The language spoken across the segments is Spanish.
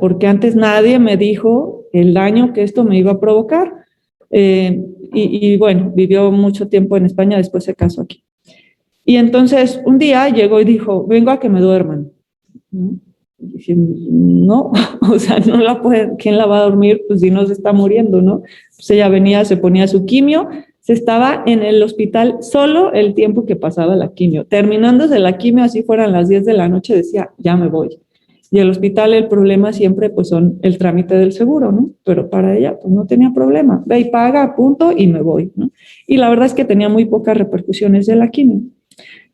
porque antes nadie me dijo el daño que esto me iba a provocar. Y bueno, vivió mucho tiempo en España, después se casó aquí. Y entonces un día llegó y dijo, vengo a que me duerman. ¿No? Y dije, no, o sea, no la puede, ¿quién la va a dormir? Pues si no se está muriendo, ¿no? Pues ella venía, se ponía su quimio, se estaba en el hospital solo el tiempo que pasaba la quimio. Terminándose la quimio, así fueran las 10 de la noche, decía, ya me voy. Y el hospital, el problema siempre pues son el trámite del seguro, ¿no? Pero para ella pues no tenía problema. Ve y paga, punto, y me voy, ¿no? Y la verdad es que tenía muy pocas repercusiones de la quimio.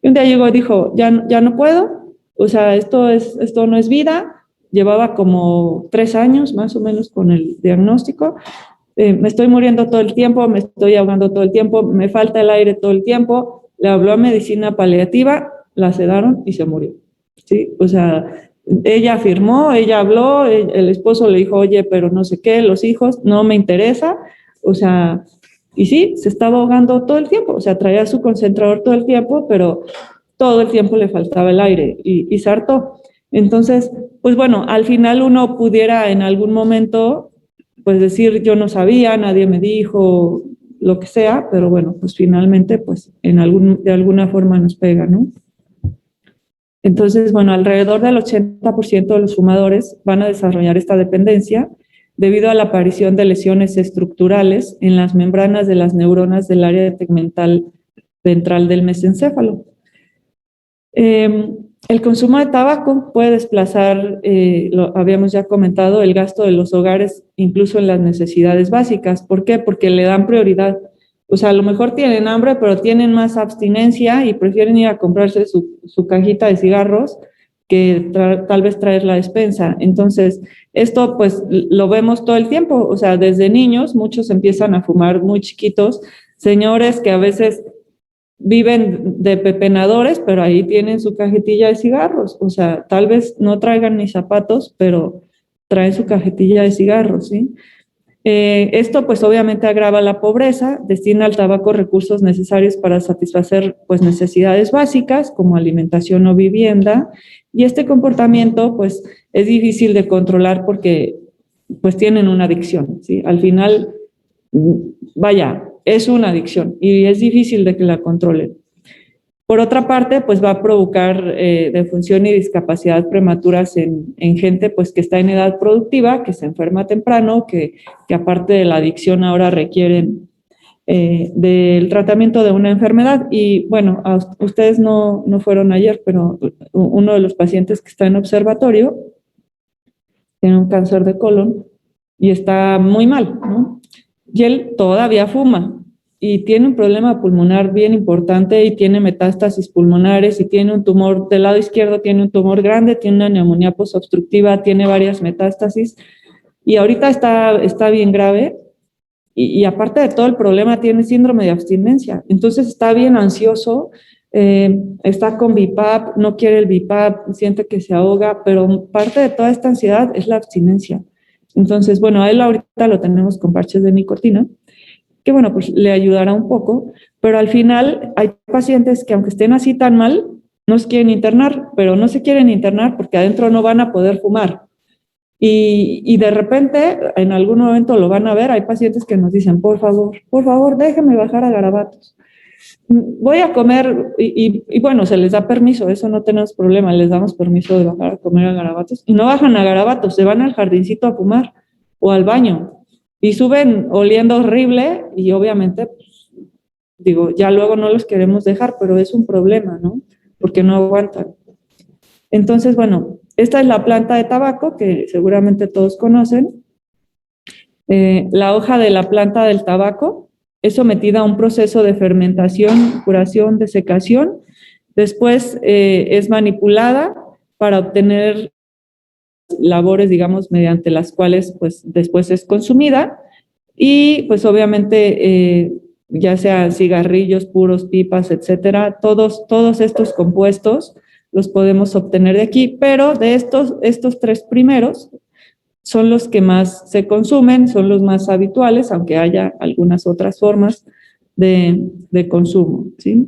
Y un día llegó y dijo, ya no puedo, o sea, esto no es vida. Llevaba como 3 años más o menos con el diagnóstico. Me estoy muriendo todo el tiempo, me estoy ahogando todo el tiempo, me falta el aire todo el tiempo. Le habló a medicina paliativa, la sedaron y se murió. ¿Sí? O sea, ella firmó, ella habló, el esposo le dijo, oye, pero no sé qué, los hijos, no me interesa. O sea, y sí, se estaba ahogando todo el tiempo. O sea, traía su concentrador todo el tiempo, pero todo el tiempo le faltaba el aire y se hartó. Entonces, pues bueno, al final uno pudiera en algún momento pues decir yo no sabía, nadie me dijo, lo que sea, pero bueno, pues finalmente pues de alguna forma nos pega, ¿no? Entonces, bueno, alrededor del 80% de los fumadores van a desarrollar esta dependencia debido a la aparición de lesiones estructurales en las membranas de las neuronas del área tegmental ventral del mesencéfalo. El consumo de tabaco puede desplazar, lo habíamos ya comentado, el gasto de los hogares, incluso en las necesidades básicas. ¿Por qué? Porque le dan prioridad. O sea, a lo mejor tienen hambre, pero tienen más abstinencia y prefieren ir a comprarse su cajita de cigarros que tal vez traer la despensa. Entonces, esto pues lo vemos todo el tiempo. O sea, desde niños muchos empiezan a fumar muy chiquitos, señores que a veces viven de pepenadores, pero ahí tienen su cajetilla de cigarros. O sea, tal vez no traigan ni zapatos, pero traen su cajetilla de cigarros, ¿sí? Esto pues obviamente agrava la pobreza, destina al tabaco recursos necesarios para satisfacer pues necesidades básicas como alimentación o vivienda, y este comportamiento pues es difícil de controlar porque pues tienen una adicción, ¿sí? Al final, vaya, es una adicción y es difícil de que la controlen. Por otra parte, pues va a provocar defunción y discapacidad prematuras en gente pues que está en edad productiva, que se enferma temprano, que aparte de la adicción ahora requieren del tratamiento de una enfermedad. Y bueno, ustedes no fueron ayer, pero uno de los pacientes que está en observatorio tiene un cáncer de colon y está muy mal, ¿no? Y él todavía fuma y tiene un problema pulmonar bien importante y tiene metástasis pulmonares y tiene un tumor del lado izquierdo, tiene un tumor grande, tiene una neumonía posobstructiva, tiene varias metástasis y ahorita está bien grave y aparte de todo el problema tiene síndrome de abstinencia. Entonces está bien ansioso, está con BiPAP, no quiere el BiPAP, siente que se ahoga, pero parte de toda esta ansiedad es la abstinencia. Entonces, bueno, a él ahorita lo tenemos con parches de nicotina, que bueno, pues le ayudará un poco, pero al final hay pacientes que aunque estén así tan mal, no se quieren internar, pero no se quieren internar porque adentro no van a poder fumar. Y de repente, en algún momento lo van a ver, hay pacientes que nos dicen, por favor, déjenme bajar a Garabatos. Voy a comer, y bueno, se les da permiso, eso no tenemos problema, les damos permiso de bajar a comer a Garabatos, y no bajan a Garabatos, se van al jardincito a fumar o al baño, y suben oliendo horrible, y obviamente, pues, digo, ya luego no los queremos dejar, pero es un problema, ¿no? Porque no aguantan. Entonces, bueno, esta es la planta de tabaco que seguramente todos conocen. La hoja de la planta del tabaco es sometida a un proceso de fermentación, curación, desecación. Después es manipulada para obtener labores, digamos, mediante las cuales pues después es consumida y pues obviamente ya sea cigarrillos puros, pipas, etcétera, todos estos compuestos los podemos obtener de aquí, pero de estos 3 primeros son los que más se consumen, son los más habituales, aunque haya algunas otras formas de consumo, ¿sí?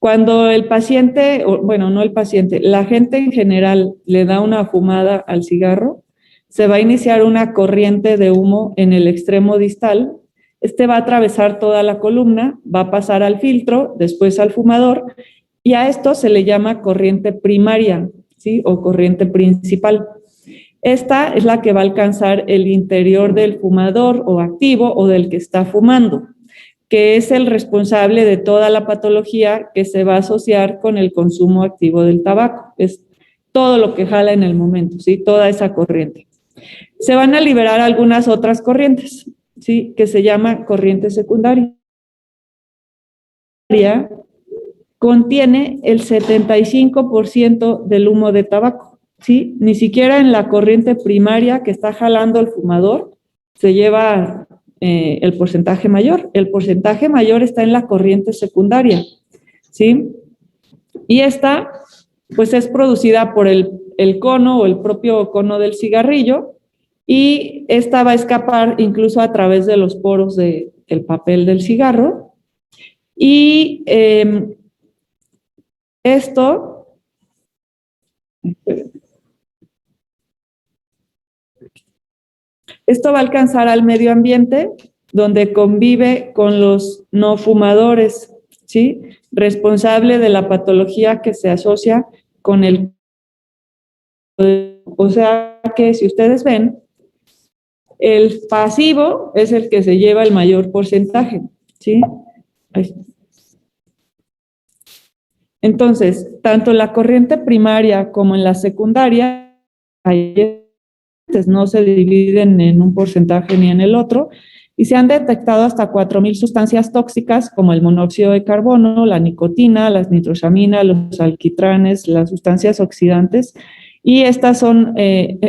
Cuando el paciente, o, bueno, no el paciente, la gente en general le da una fumada al cigarro, se va a iniciar una corriente de humo en el extremo distal. Este va a atravesar toda la columna, va a pasar al filtro, después al fumador, y a esto se le llama corriente primaria, ¿sí? O corriente principal. Esta es la que va a alcanzar el interior del fumador o activo o del que está fumando, que es el responsable de toda la patología que se va a asociar con el consumo activo del tabaco. Es todo lo que jala en el momento, ¿sí? Toda esa corriente. Se van a liberar algunas otras corrientes, ¿sí? Que se llama corriente secundaria. Contiene el 75% del humo de tabaco, ¿sí? Ni siquiera en la corriente primaria que está jalando el fumador se lleva el porcentaje mayor. El porcentaje mayor está en la corriente secundaria, ¿sí? Y esta, pues es producida por el cono o el propio cono del cigarrillo, y esta va a escapar incluso a través de los poros del papel del cigarro. Y esto, esto va a alcanzar al medio ambiente, donde convive con los no fumadores, ¿sí? Responsable de la patología que se asocia con el... O sea que si ustedes ven, el pasivo es el que se lleva el mayor porcentaje, ¿sí? Entonces, tanto en la corriente primaria como en la secundaria, no se dividen en un porcentaje ni en el otro, y se han detectado hasta 4.000 sustancias tóxicas como el monóxido de carbono, la nicotina, las nitrosaminas, los alquitranes, las sustancias oxidantes, y estas son,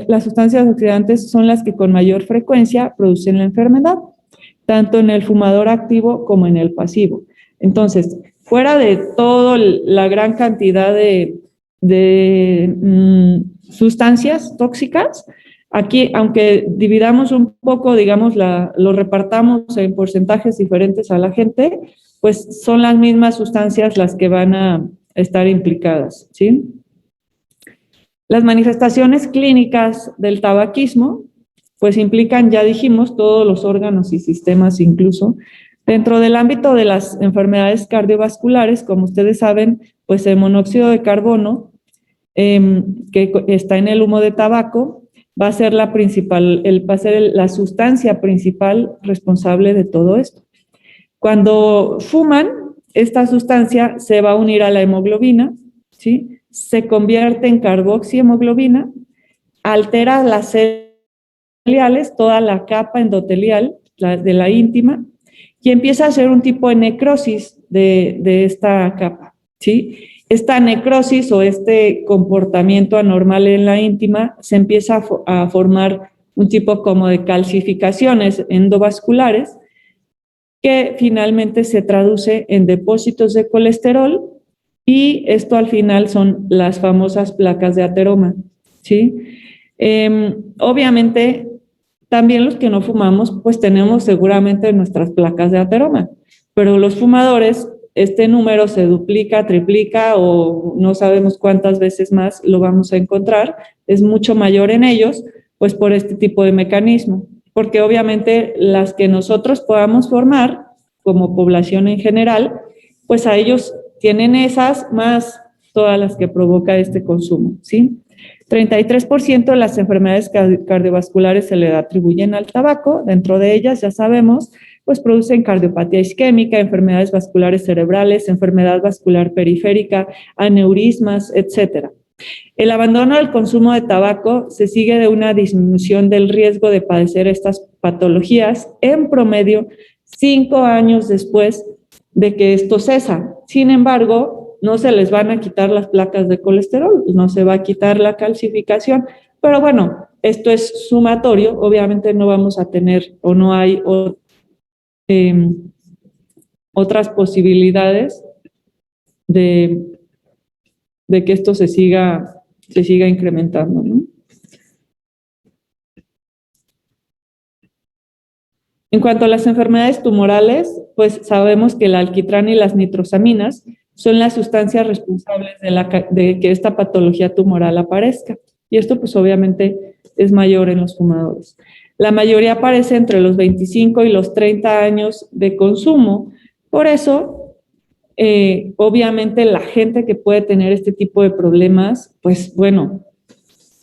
las sustancias oxidantes son las que con mayor frecuencia producen la enfermedad, tanto en el fumador activo como en el pasivo. Entonces, fuera de toda la gran cantidad de sustancias tóxicas, aquí, aunque dividamos un poco, digamos, lo repartamos en porcentajes diferentes a la gente, pues son las mismas sustancias las que van a estar implicadas, ¿sí? Las manifestaciones clínicas del tabaquismo, pues implican, ya dijimos, todos los órganos y sistemas incluso. Dentro del ámbito de las enfermedades cardiovasculares, como ustedes saben, pues el monóxido de carbono, que está en el humo de tabaco, va a ser la principal, va a ser la sustancia principal responsable de todo esto. Cuando fuman, esta sustancia se va a unir a la hemoglobina, ¿sí? Se convierte en carboxihemoglobina, altera las células, toda la capa endotelial de la íntima, y empieza a hacer un tipo de necrosis de esta capa, ¿sí? Esta necrosis o este comportamiento anormal en la íntima se empieza a formar un tipo como de calcificaciones endovasculares, que finalmente se traduce en depósitos de colesterol, y esto al final son las famosas placas de ateroma, ¿sí? Obviamente, también los que no fumamos, pues tenemos seguramente nuestras placas de ateroma, pero los fumadores, este número se duplica, triplica o no sabemos cuántas veces más lo vamos a encontrar, es mucho mayor en ellos, pues por este tipo de mecanismo, porque obviamente las que nosotros podamos formar como población en general, pues a ellos tienen esas más todas las que provoca este consumo, ¿sí? 33% de las enfermedades cardiovasculares se le atribuyen al tabaco. Dentro de ellas, ya sabemos, pues producen cardiopatía isquémica, enfermedades vasculares cerebrales, enfermedad vascular periférica, aneurismas, etcétera. El abandono del consumo de tabaco se sigue de una disminución del riesgo de padecer estas patologías en promedio 5 años después de que esto cesa. Sin embargo, no se les van a quitar las placas de colesterol, no se va a quitar la calcificación, pero bueno, esto es sumatorio, obviamente no vamos a tener o no hay otras posibilidades de, de que esto se siga incrementando, ¿no? En cuanto a las enfermedades tumorales, pues sabemos que el alquitrán y las nitrosaminas son las sustancias responsables de que esta patología tumoral aparezca. Y esto pues obviamente es mayor en los fumadores. La mayoría aparece entre los 25 y los 30 años de consumo. Por eso, obviamente la gente que puede tener este tipo de problemas, pues bueno,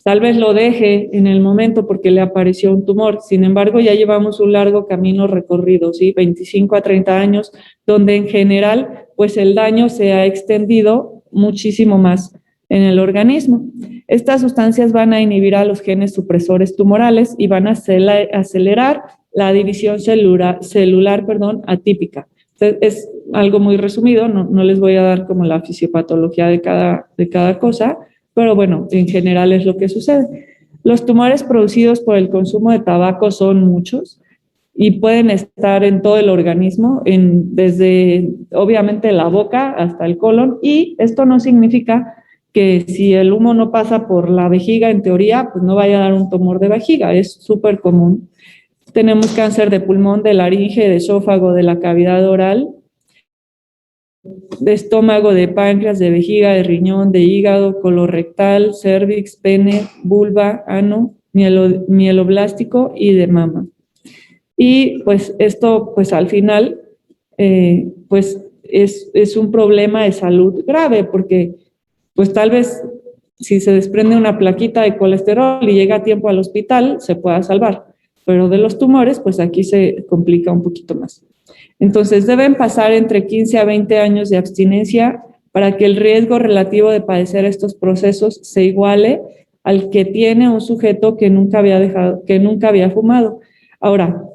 tal vez lo deje en el momento porque le apareció un tumor. Sin embargo, ya llevamos un largo camino recorrido, ¿sí? 25 a 30 años, donde en general, pues el daño se ha extendido muchísimo más en el organismo. Estas sustancias van a inhibir a los genes supresores tumorales y van a acelerar la división celular, atípica. Entonces, es algo muy resumido, no les voy a dar como la fisiopatología de cada cosa, pero bueno, en general es lo que sucede. Los tumores producidos por el consumo de tabaco son muchos y pueden estar en todo el organismo, desde obviamente la boca hasta el colon, y esto no significa que si el humo no pasa por la vejiga, en teoría, pues no vaya a dar un tumor de vejiga, es súper común. Tenemos cáncer de pulmón, de laringe, de esófago, de la cavidad oral, de estómago, de páncreas, de vejiga, de riñón, de hígado, colorectal, cérvix, pene, vulva, ano, mieloblástico y de mama. Y pues esto, pues al final, pues es un problema de salud grave, porque pues tal vez si se desprende una plaquita de colesterol y llega a tiempo al hospital, se pueda salvar. Pero de los tumores, pues aquí se complica un poquito más. Entonces, deben pasar entre 15 a 20 años de abstinencia para que el riesgo relativo de padecer estos procesos se iguale al que tiene un sujeto que nunca había fumado. Ahora,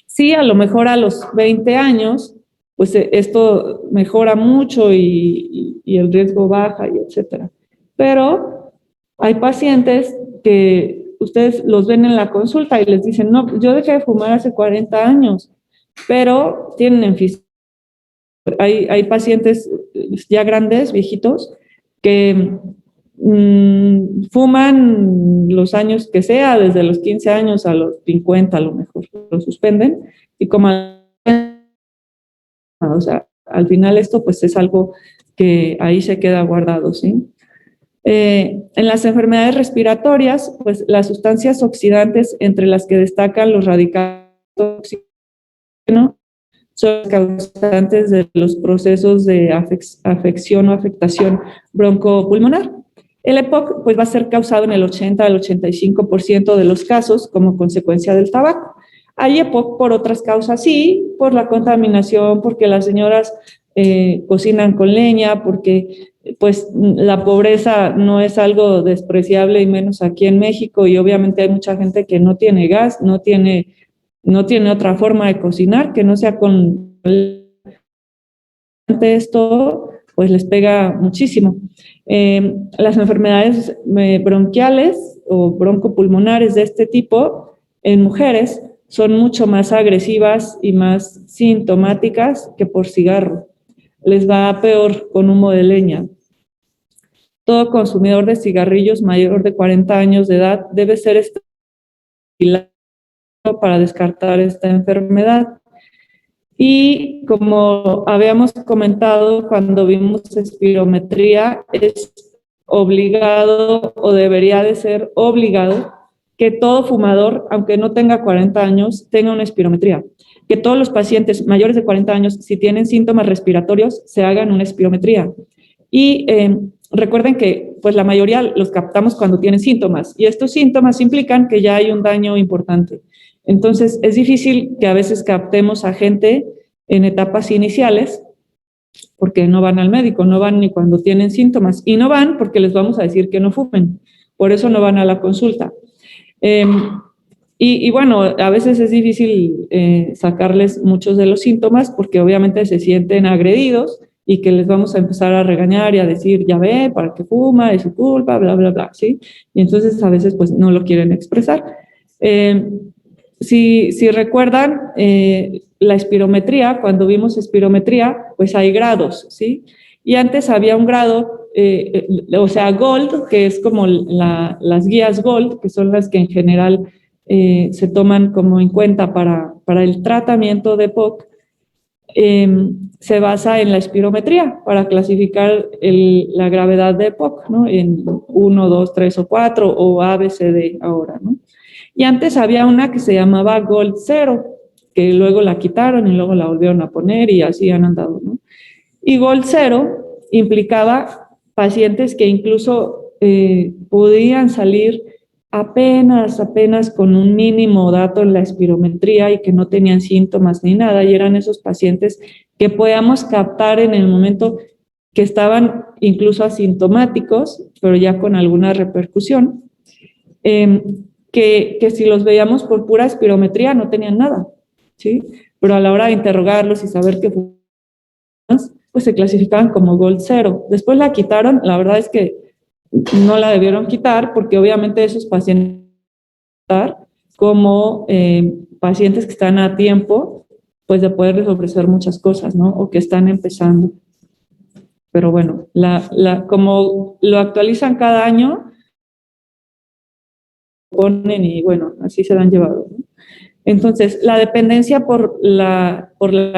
sí, a lo mejor a los 20 años, pues esto mejora mucho y el riesgo baja y etcétera. Pero hay pacientes que ustedes los ven en la consulta y les dicen, no, yo dejé de fumar hace 40 años, pero tienen enfisema. Hay pacientes ya grandes, viejitos, que fuman los años que sea, desde los 15 años a los 50 a lo mejor, lo suspenden, y como o sea, al final esto pues es algo que ahí se queda guardado, ¿sí? En las enfermedades respiratorias, pues las sustancias oxidantes, entre las que destacan los radicales tóxicos, son causantes de los procesos de afección o afectación broncopulmonar. El EPOC pues, va a ser causado en el 80 al 85% de los casos como consecuencia del tabaco. Hay EPOC por otras causas, sí, por la contaminación, porque las señoras cocinan con leña, porque pues la pobreza no es algo despreciable y menos aquí en México, y obviamente hay mucha gente que no tiene gas, no tiene otra forma de cocinar que no sea con esto, pues les pega muchísimo. Las enfermedades bronquiales o broncopulmonares de este tipo en mujeres son mucho más agresivas y más sintomáticas que por cigarro. Les va peor con humo de leña. Todo consumidor de cigarrillos mayor de 40 años de edad debe ser estimulado para descartar esta enfermedad. Y como habíamos comentado cuando vimos espirometría, es obligado o debería de ser obligado que todo fumador, aunque no tenga 40 años, tenga una espirometría. Que todos los pacientes mayores de 40 años, si tienen síntomas respiratorios, se hagan una espirometría. Y recuerden que pues la mayoría los captamos cuando tienen síntomas, y estos síntomas implican que ya hay un daño importante. Entonces, es difícil que a veces captemos a gente en etapas iniciales porque no van al médico, no van ni cuando tienen síntomas, y no van porque les vamos a decir que no fumen, por eso no van a la consulta. Y bueno, a veces es difícil sacarles muchos de los síntomas porque obviamente se sienten agredidos y que les vamos a empezar a regañar y a decir, ya ve, para qué fuma, es su culpa, bla, bla, bla, ¿sí? Y entonces a veces pues no lo quieren expresar. Si recuerdan, la espirometría, cuando vimos espirometría, pues hay grados, ¿sí? Y antes había un grado, o sea, Gold, que es como las guías Gold, que son las que en general se toman como en cuenta para el tratamiento de POC. se basa en la espirometría para clasificar la gravedad de EPOC, ¿no? En 1, 2, 3 o 4 o A, B, C, D ahora, ¿no? Y antes había una que se llamaba Gold 0, que luego la quitaron y luego la volvieron a poner y así han andado, ¿no? Y Gold 0 implicaba pacientes que incluso podían salir apenas con un mínimo dato en la espirometría y que no tenían síntomas ni nada, y eran esos pacientes que podíamos captar en el momento que estaban incluso asintomáticos, pero ya con alguna repercusión, que si los veíamos por pura espirometría no tenían nada, ¿sí? Pero a la hora de interrogarlos y saber qué pues se clasificaban como Gold 0. Después la quitaron, la verdad es que no la debieron quitar porque obviamente esos pacientes como pacientes que están a tiempo, pues de poderles ofrecer muchas cosas, ¿no? O que están empezando. Pero bueno, como lo actualizan cada año, ponen y bueno, así se lo han llevado, ¿no? Entonces, la dependencia por la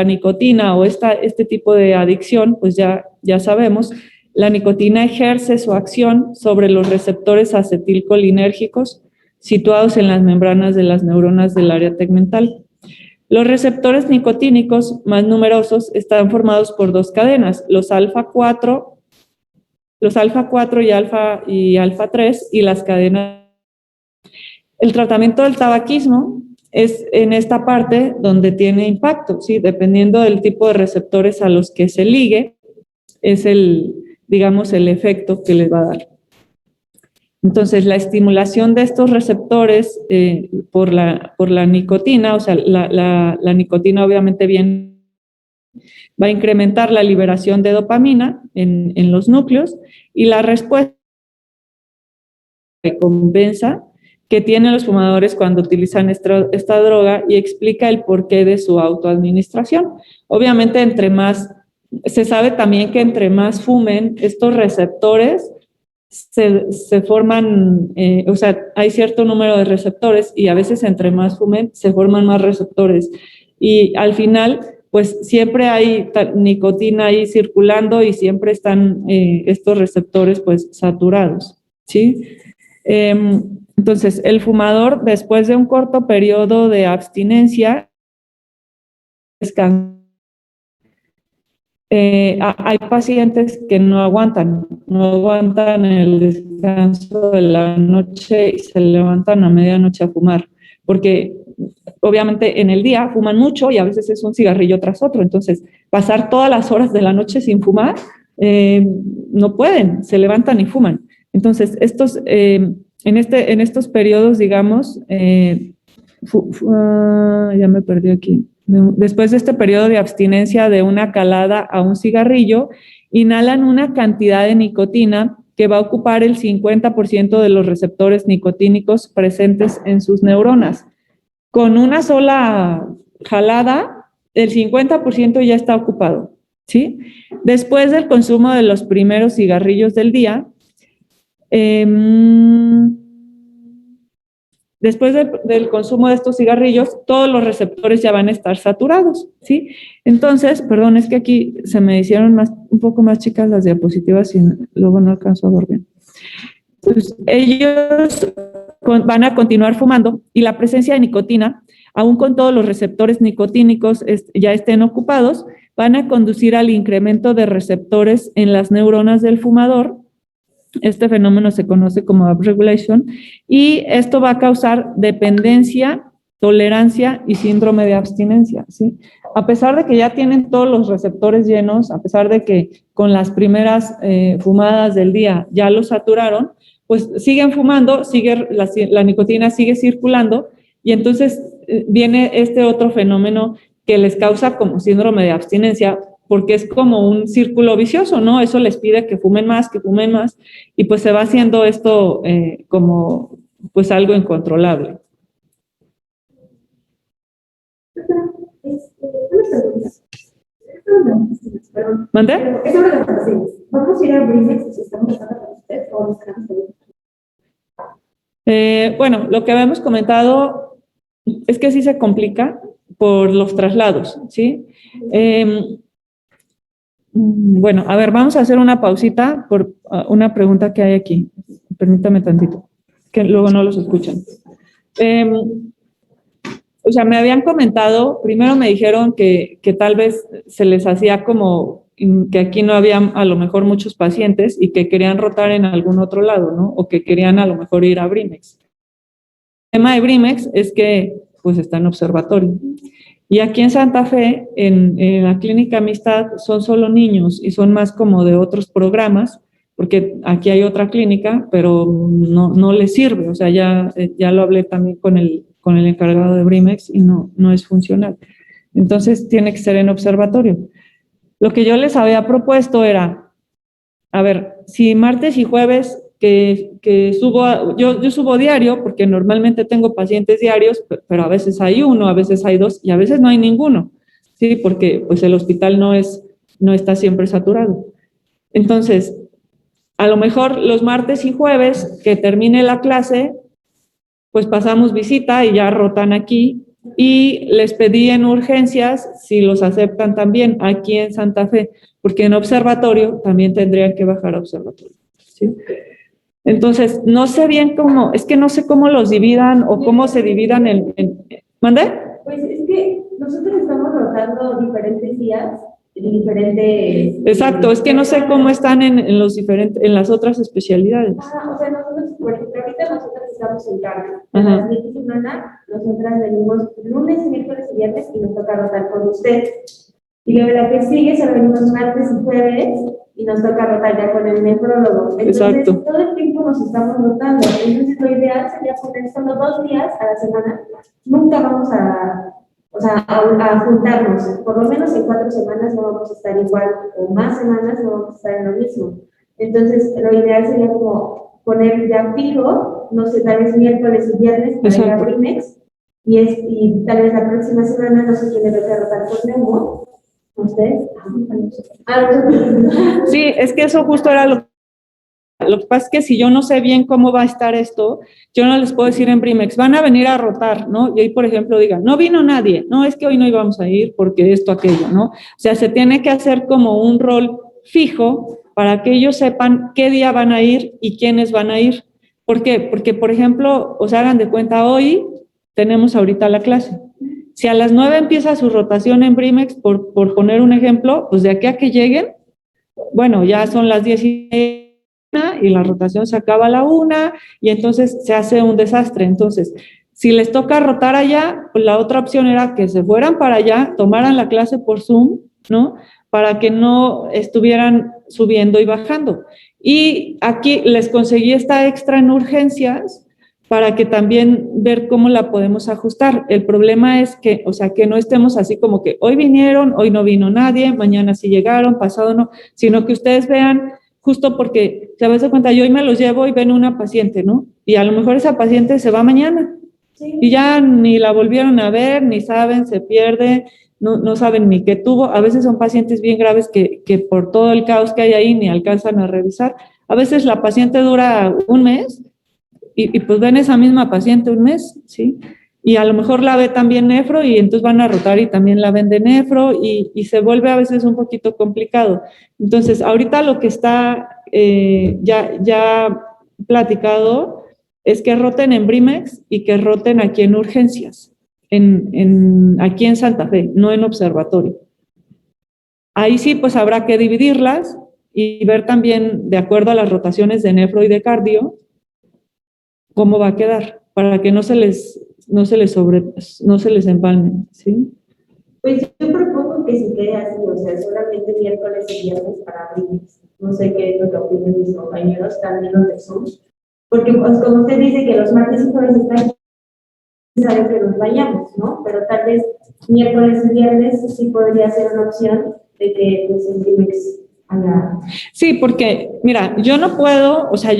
nicotina o este tipo de adicción, pues ya sabemos, la nicotina ejerce su acción sobre los receptores acetilcolinérgicos situados en las membranas de las neuronas del área tegmental. Los receptores nicotínicos más numerosos están formados por dos cadenas, los alfa 4 y alfa 3 y las cadenas. El tratamiento del tabaquismo es en esta parte donde tiene impacto, ¿sí? Dependiendo del tipo de receptores a los que se ligue, es digamos, el efecto que les va a dar. Entonces, la estimulación de estos receptores por la nicotina, o sea, la nicotina obviamente va a incrementar la liberación de dopamina en los núcleos y la respuesta recompensa que tienen los fumadores cuando utilizan esta droga y explica el porqué de su autoadministración. Obviamente, se sabe también que entre más fumen, estos receptores se forman, o sea, hay cierto número de receptores y a veces entre más fumen se forman más receptores. Y al final, pues siempre hay nicotina ahí circulando y siempre están estos receptores pues saturados, ¿sí? Entonces, el fumador, después de un corto periodo de abstinencia, descansa. Hay pacientes que no aguantan el descanso de la noche y se levantan a medianoche a fumar, porque obviamente en el día fuman mucho y a veces es un cigarrillo tras otro, entonces pasar todas las horas de la noche sin fumar, no pueden, se levantan y fuman. Entonces, en estos periodos, digamos, ya me perdí aquí. Después de este periodo de abstinencia de una calada a un cigarrillo, inhalan una cantidad de nicotina que va a ocupar el 50% de los receptores nicotínicos presentes en sus neuronas. Con una sola jalada, el 50% ya está ocupado, ¿sí? Después del consumo de los primeros cigarrillos del día, después del consumo de estos cigarrillos, todos los receptores ya van a estar saturados, ¿sí? Entonces, perdón, es que aquí se me hicieron un poco más chicas las diapositivas y luego no alcanzo a ver bien. Entonces, ellos van a continuar fumando y la presencia de nicotina, aún con todos los receptores nicotínicos ya estén ocupados, van a conducir al incremento de receptores en las neuronas del fumador. Este fenómeno se conoce como upregulation y esto va a causar dependencia, tolerancia y síndrome de abstinencia, ¿sí? A pesar de que ya tienen todos los receptores llenos, a pesar de que con las primeras fumadas del día ya los saturaron, pues siguen fumando, la nicotina sigue circulando y entonces viene este otro fenómeno que les causa como síndrome de abstinencia, porque es como un círculo vicioso, ¿no? Eso les pide que fumen más, y pues se va haciendo esto como pues algo incontrolable. ¿Mande? ¿Vamos a ir a Brimex si estamos usando para usted o nos quedamos bueno, lo que habíamos comentado es que sí se complica, por los traslados, ¿sí? Bueno, a ver, vamos a hacer una pausita por una pregunta que hay aquí. Permítame tantito, que luego no los escuchan. O sea, me habían comentado, primero me dijeron que tal vez se les hacía como que aquí no había a lo mejor muchos pacientes y que querían rotar en algún otro lado, ¿no? O que querían a lo mejor ir a Brimex. El tema de Brimex es que pues está en observatorio. Y aquí en Santa Fe, en la Clínica Amistad, son solo niños y son más como de otros programas, porque aquí hay otra clínica, pero no les sirve. O sea, ya lo hablé también con el encargado de Brimex y no es funcional. Entonces, tiene que ser en observatorio. Lo que yo les había propuesto era, a ver, si martes y jueves que subo, yo subo diario, porque normalmente tengo pacientes diarios, pero a veces hay uno, a veces hay dos, y a veces no hay ninguno, ¿sí? Porque pues el hospital no está siempre saturado. Entonces, a lo mejor los martes y jueves que termine la clase, pues pasamos visita y ya rotan aquí, y les pedí en urgencias si los aceptan también aquí en Santa Fe, porque en observatorio también tendrían que bajar a observatorio, ¿sí? Entonces, no sé bien cómo, es que no sé cómo los dividan o cómo se dividan ¿mande? Pues es que nosotros estamos rotando diferentes días, diferentes... Exacto, es que no sé cómo están en las otras especialidades. O sea, nosotros, por ejemplo, ahorita nosotros estamos en cardio. La siguiente semana, nosotras venimos lunes, miércoles y viernes y nos toca rotar con usted. Y luego la que sigue se venimos martes y jueves y nos toca rotar ya con el nefrólogo. Entonces, exacto, todo el tiempo nos estamos rotando. Entonces, lo ideal sería poner solo 2 días a la semana. Nunca vamos a juntarnos. Por lo menos en 4 semanas no vamos a estar igual, o más semanas no vamos a estar en lo mismo. Entonces, lo ideal sería como poner ya fijo, no sé, tal vez miércoles y viernes para ir a Brimex, y tal vez la próxima semana no sé quién debe rotar con Nemo. ¿Ustedes? Sí, es que eso justo era lo que pasa es que si yo no sé bien cómo va a estar esto, yo no les puedo decir en Brimex, van a venir a rotar, ¿no? Y ahí, por ejemplo, digan, no vino nadie, no, es que hoy no íbamos a ir porque esto, aquello, ¿no? O sea, se tiene que hacer como un rol fijo para que ellos sepan qué día van a ir y quiénes van a ir. ¿Por qué? Porque, por ejemplo, os hagan de cuenta, hoy tenemos ahorita la clase. Si a las 9 empieza su rotación en Brimex, por poner un ejemplo, pues de aquí a que lleguen, bueno, ya son las 10:30 y la rotación se acaba a la 1 y entonces se hace un desastre. Entonces, si les toca rotar allá, pues la otra opción era que se fueran para allá, tomaran la clase por Zoom, ¿no? Para que no estuvieran subiendo y bajando. Y aquí les conseguí esta extra en urgencias para que también ver cómo la podemos ajustar. El problema es que, o sea, que no estemos así como que hoy vinieron, hoy no vino nadie, mañana sí llegaron, pasado no, sino que ustedes vean justo porque, se das cuenta, yo hoy me los llevo y ven una paciente, ¿no? Y a lo mejor esa paciente se va mañana. Sí. Y ya ni la volvieron a ver, ni saben, se pierde, no saben ni qué tuvo. A veces son pacientes bien graves que por todo el caos que hay ahí ni alcanzan a revisar. A veces la paciente dura un mes y pues ven esa misma paciente un mes, ¿sí? Y a lo mejor la ve también nefro y entonces van a rotar y también la ven de nefro y se vuelve a veces un poquito complicado. Entonces, ahorita lo que está ya platicado es que roten en Brimex y que roten aquí en urgencias, aquí en Santa Fe, no en observatorio. Ahí sí, pues habrá que dividirlas y ver también, de acuerdo a las rotaciones de nefro y de cardio, cómo va a quedar, para que no se les empalmen, ¿sí? Pues yo propongo que se quede así, o sea, solamente miércoles y viernes para Brimex. No sé qué es lo que opinan mis compañeros, también los de Zoom. Porque, pues, como usted dice que los martes y jueves están, sabe que nos vayamos, ¿no? Pero tal vez miércoles y viernes sí podría ser una opción de que pues, en Brimex haga... Sí, porque, mira, yo no puedo, o sea,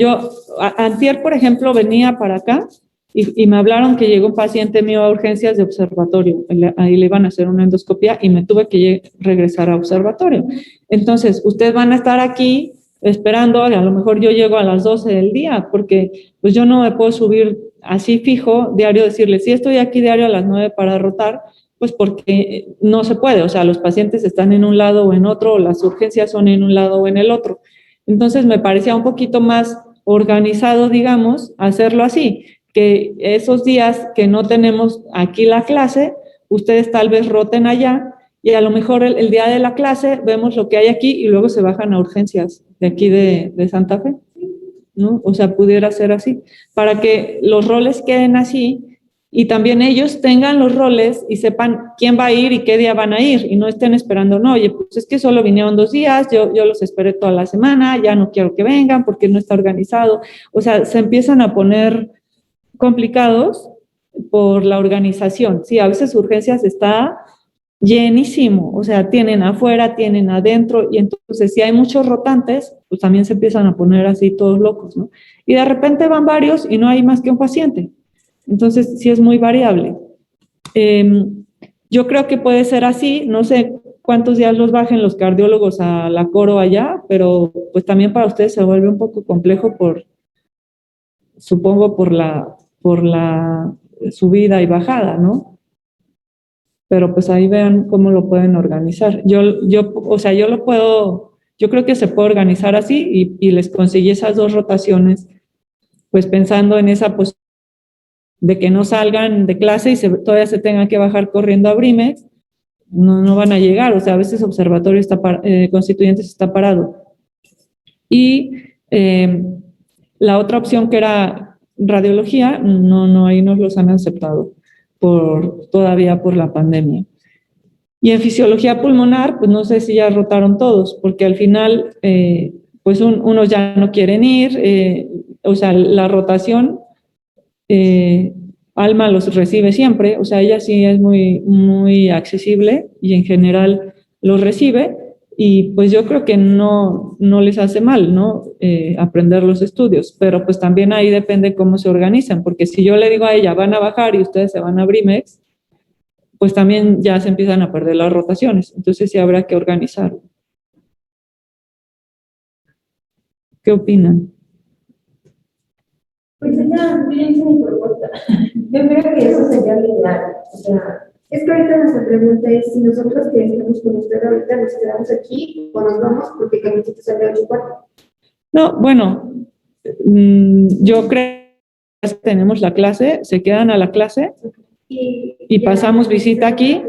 antier, por ejemplo, venía para acá y me hablaron que llegó un paciente mío a urgencias de observatorio, ahí le iban a hacer una endoscopia y me tuve que regresar a observatorio. Entonces, ustedes van a estar aquí esperando, a lo mejor yo llego a las 12 del día, porque pues yo no me puedo subir así fijo, diario, decirle, sí estoy aquí diario a las 9 para rotar, pues porque no se puede, o sea, los pacientes están en un lado o en otro, o las urgencias son en un lado o en el otro. Entonces me parecía un poquito más organizado, digamos, hacerlo así, que esos días que no tenemos aquí la clase, ustedes tal vez roten allá y a lo mejor el día de la clase vemos lo que hay aquí y luego se bajan a urgencias de aquí de Santa Fe, ¿no? O sea, pudiera ser así, para que los roles queden así y también ellos tengan los roles y sepan quién va a ir y qué día van a ir y no estén esperando, no, oye, pues es que solo vinieron 2 días, yo los esperé toda la semana, ya no quiero que vengan porque no está organizado. O sea, se empiezan a poner complicados por la organización. Sí, a veces urgencias está llenísimo, o sea, tienen afuera, tienen adentro, y entonces si hay muchos rotantes, pues también se empiezan a poner así todos locos, ¿no? Y de repente van varios y no hay más que un paciente. Entonces, sí es muy variable. Yo creo que puede ser así, no sé cuántos días los bajen los cardiólogos a la coro allá, pero pues también para ustedes se vuelve un poco complejo supongo, por la subida y bajada, ¿no? Pero pues ahí vean cómo lo pueden organizar. O sea, yo creo que se puede organizar así y les conseguí esas 2 rotaciones, pues pensando en esa posibilidad de que no salgan de clase y todavía se tengan que bajar corriendo a Brimex, no van a llegar, o sea, a veces observatorio constituyentes está parado. Y la otra opción que era radiología, no, ahí nos los han aceptado todavía por la pandemia. Y en fisiología pulmonar, pues no sé si ya rotaron todos, porque al final, pues unos ya no quieren ir, o sea, la rotación, Alma los recibe siempre, o sea, ella sí es muy, muy accesible y en general los recibe, y pues yo creo que no les hace mal, ¿no? Aprender los estudios, pero pues también ahí depende cómo se organizan, porque si yo le digo a ella, van a bajar y ustedes se van a Brimex, pues también ya se empiezan a perder las rotaciones. Entonces sí habrá que organizarlo. ¿Qué opinan? Pues ella bien mi propuesta. Yo creo que eso sería lo ideal. O sea, es que ahorita nuestra pregunta es si nosotros que estamos con usted ahorita nos quedamos aquí o nos vamos porque Camisito sale a 8:15. No, bueno, yo creo que tenemos la clase, se quedan a la clase y pasamos visita aquí.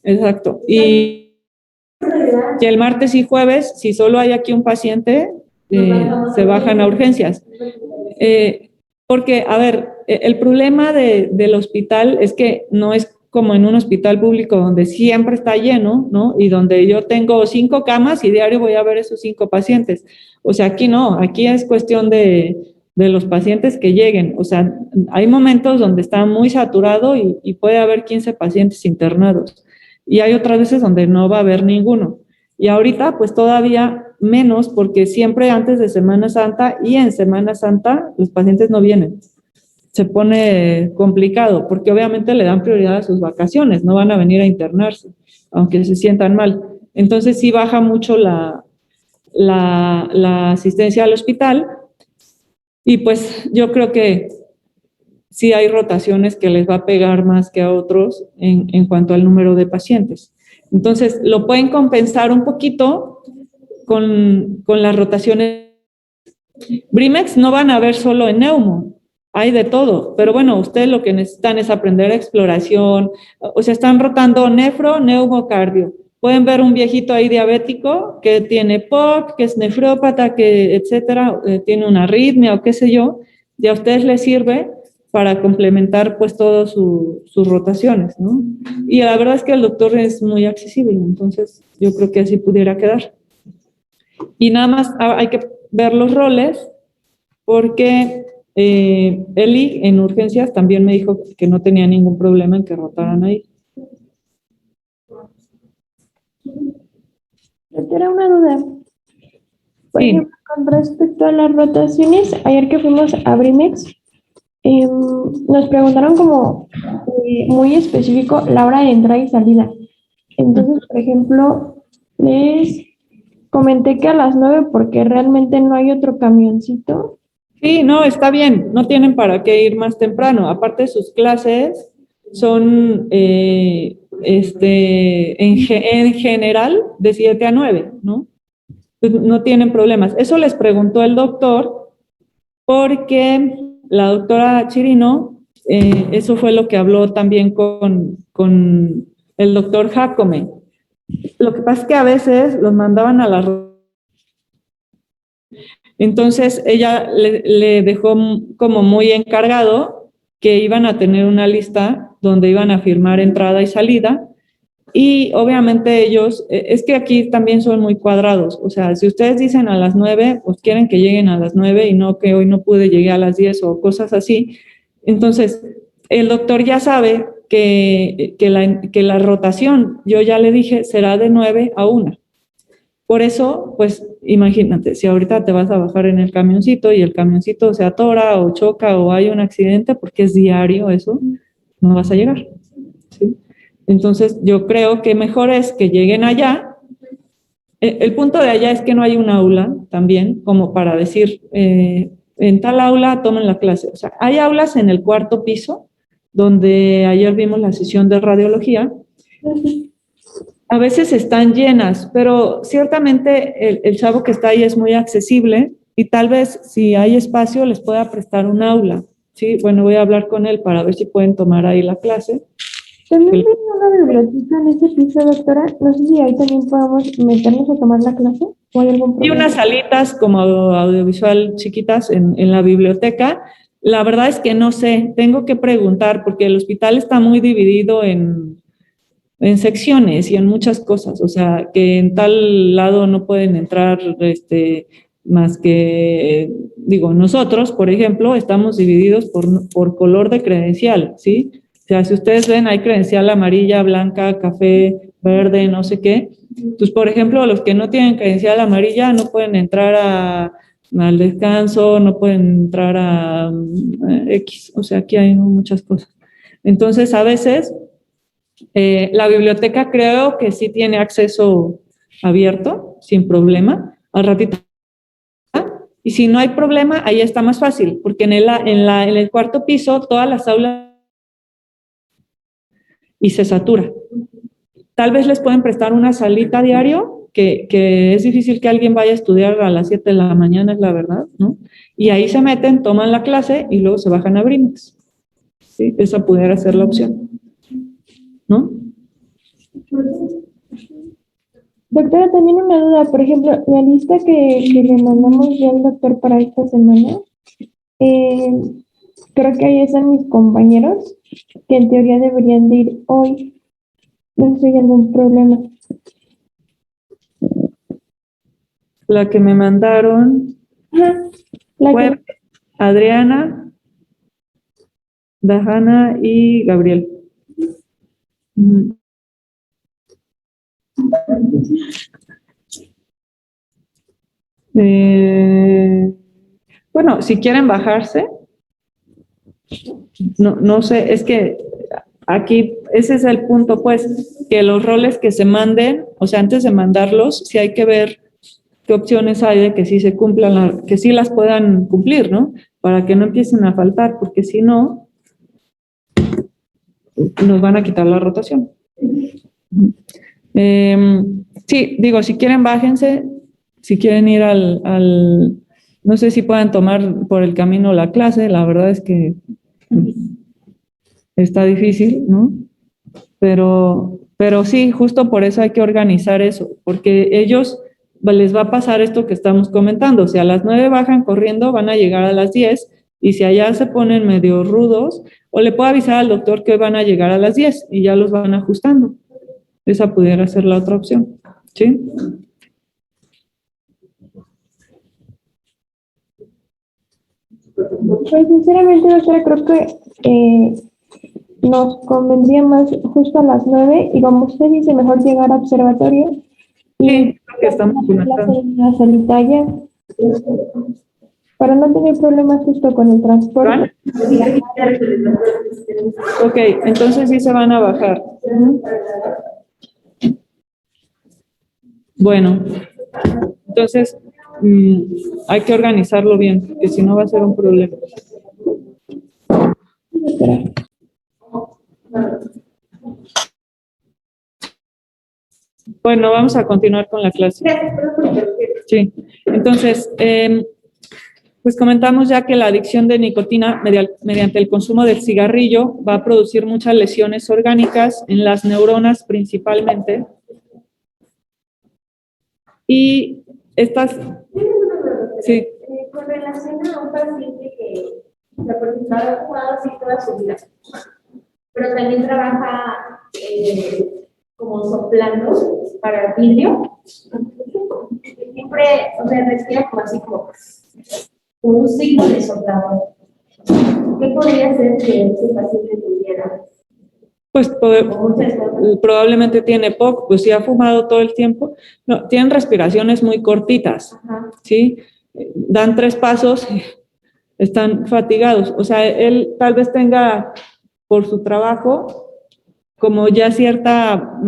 Exacto. Y el martes y jueves, si solo hay aquí un paciente, se bajan a urgencias. Porque, a ver, el problema del hospital es que no es como en un hospital público donde siempre está lleno, ¿no? Y donde yo tengo 5 camas y diario voy a ver esos 5 pacientes. O sea, aquí no, aquí es cuestión de los pacientes que lleguen. O sea, hay momentos donde está muy saturado y puede haber 15 pacientes internados. Y hay otras veces donde no va a haber ninguno. Y ahorita, pues todavía menos, porque siempre antes de Semana Santa y en Semana Santa los pacientes no vienen. Se pone complicado, porque obviamente le dan prioridad a sus vacaciones, no van a venir a internarse, aunque se sientan mal. Entonces sí baja mucho la asistencia al hospital, y pues yo creo que sí hay rotaciones que les va a pegar más que a otros en cuanto al número de pacientes. Entonces, lo pueden compensar un poquito con las rotaciones. Brimex no van a ver solo en neumo, hay de todo, pero bueno, ustedes lo que necesitan es aprender exploración, o sea, están rotando nefro, neumo, cardio. Pueden ver un viejito ahí diabético que tiene POC, que es nefrópata, que etcétera, tiene una arritmia o qué sé yo, y a ustedes les sirve para complementar pues todas sus rotaciones, ¿no? Y la verdad es que el doctor es muy accesible, entonces yo creo que así pudiera quedar. Y nada más hay que ver los roles, porque Eli en urgencias también me dijo que no tenía ningún problema en que rotaran ahí. Era una duda. Por ejemplo, con respecto a las rotaciones, ayer que fuimos a Brimex, nos preguntaron como muy específico la hora de entrada y salida. Entonces, por ejemplo, les comenté que a las 9 porque realmente no hay otro camioncito. Sí, no, está bien, no tienen para qué ir más temprano. Aparte de sus clases, son en general de 7 a 9, ¿no? Pues no tienen problemas. Eso les preguntó el doctor porque la doctora Chirino, eso fue lo que habló también con el doctor Jacome. Lo que pasa es que a veces los mandaban a la... Entonces ella le dejó como muy encargado que iban a tener una lista donde iban a firmar entrada y salida. Y obviamente ellos, es que aquí también son muy cuadrados, o sea, si ustedes dicen a las 9, pues quieren que lleguen a las 9 y no que hoy no pude llegar a las 10 o cosas así. Entonces, el doctor ya sabe que la rotación, yo ya le dije, será de 9 a 1. Por eso, pues imagínate, si ahorita te vas a bajar en el camioncito y el camioncito se atora o choca o hay un accidente, porque es diario eso, no vas a llegar, ¿sí? Entonces, yo creo que mejor es que lleguen allá. El punto de allá es que no hay un aula también, como para decir, en tal aula tomen la clase. O sea, hay aulas en el 4º piso, donde ayer vimos la sesión de radiología. A veces están llenas, pero ciertamente el chavo que está ahí es muy accesible y tal vez si hay espacio les pueda prestar un aula. Sí, bueno, voy a hablar con él para ver si pueden tomar ahí la clase. También tiene una biblioteca en ese piso, doctora. No sé si ahí también podemos meternos a tomar la clase o hay algún Y problema. unas salitas como audiovisual chiquitas en la biblioteca. La verdad es que no sé, tengo que preguntar porque el hospital está muy dividido en secciones y en muchas cosas. O sea, que en tal lado no pueden entrar más que, digo, nosotros, por ejemplo, estamos divididos por color de credencial, ¿sí? O sea, si ustedes ven, hay credencial amarilla, blanca, café, verde, no sé qué. Entonces, por ejemplo, los que no tienen credencial amarilla no pueden entrar al descanso, no pueden entrar a X. O sea, aquí hay muchas cosas. Entonces, a veces, la biblioteca creo que sí tiene acceso abierto, sin problema. Al ratito. Y si no hay problema, ahí está más fácil, porque en el 4º piso todas las aulas y se satura. Tal vez les pueden prestar una salita diario, que es difícil que alguien vaya a estudiar a las 7 de la mañana, es la verdad, ¿no? Y ahí se meten, toman la clase y luego se bajan a Brimex. ¿Sí? Esa pudiera ser la opción, ¿no? Doctora, también una duda. Por ejemplo, la lista que le mandamos ya al doctor para esta semana, creo que ahí están mis compañeros que en teoría deberían de ir hoy. No sé si hay algún problema. La que me mandaron Ajá. La fue que, Adriana, Dajana y Gabriel. Bueno, si quieren bajarse, no sé, es que aquí ese es el punto, pues, que los roles que se manden, o sea, antes de mandarlos, sí hay que ver qué opciones hay de que sí se cumplan, que sí las puedan cumplir, ¿no? Para que no empiecen a faltar, porque si no, nos van a quitar la rotación. Sí, digo, si quieren, bájense, si quieren ir no sé si puedan tomar por el camino la clase, la verdad es que está difícil, ¿no? Pero sí, justo por eso hay que organizar eso, porque ellos les va a pasar esto que estamos comentando, si a las 9 bajan corriendo, van a llegar a las 10, y si allá se ponen medio rudos, o le puedo avisar al doctor que van a llegar a las 10 y ya los van ajustando. Esa pudiera ser la otra opción, ¿sí? pues sinceramente, doctora, creo que nos convendría más justo a las 9 y como usted dice, mejor llegar a observatorio y Sí, que estamos la salita allá para no tener problemas justo con el transporte. Ok, entonces sí se van a bajar. Bueno, entonces hay que organizarlo bien, porque si no va a ser un problema. Bueno, vamos a continuar con la clase. Gracias, perdón por interrumpir. Sí, entonces, pues comentamos ya que la adicción de nicotina mediante el consumo del cigarrillo va a producir muchas lesiones orgánicas en las neuronas principalmente. Y estas, sí, Con relación a un paciente que, o sea, por ejemplo, ha jugado así toda su vida, pero también trabaja como soplando para el vidrio, siempre, o sea, respira como así como un signo de soplador. ¿Qué podría ser que ese paciente tuviera? pues O muchas cosas. probablemente tiene POC, pues si ha fumado todo el tiempo, no, tienen respiraciones muy cortitas, Ajá. ¿sí? Dan 3 pasos, están fatigados, o sea, él tal vez tenga por su trabajo como ya cierta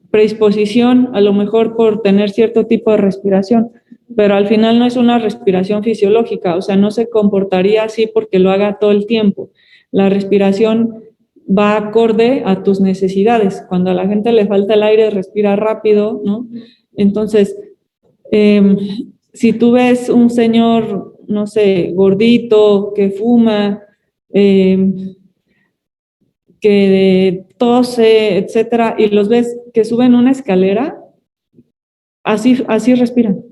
predisposición, a lo mejor por tener cierto tipo de respiración, pero al final no es una respiración fisiológica, o sea, no se comportaría así porque lo haga todo el tiempo. La respiración va acorde a tus necesidades. Cuando a la gente le falta el aire, respira rápido, ¿no? Entonces, si tú ves un señor, no sé, gordito, que fuma, que tose, etcétera, y los ves que suben una escalera, así respiran.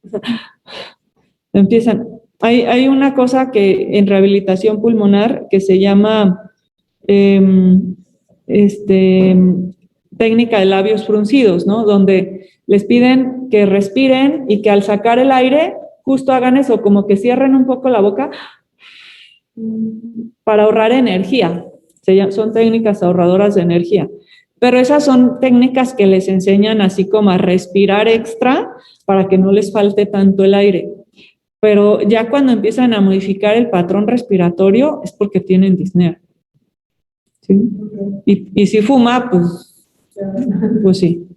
O sea, empiezan. Hay una cosa que en rehabilitación pulmonar que se llama técnica de labios fruncidos, ¿no? Donde les piden que respiren y que al sacar el aire justo hagan eso, como que cierren un poco la boca para ahorrar energía. Son técnicas ahorradoras de energía. Pero esas son técnicas que les enseñan así como a respirar extra para que no les falte tanto el aire. Pero ya cuando empiezan a modificar el patrón respiratorio es porque tienen disnea. ¿Sí? Y si fuma, pues sí.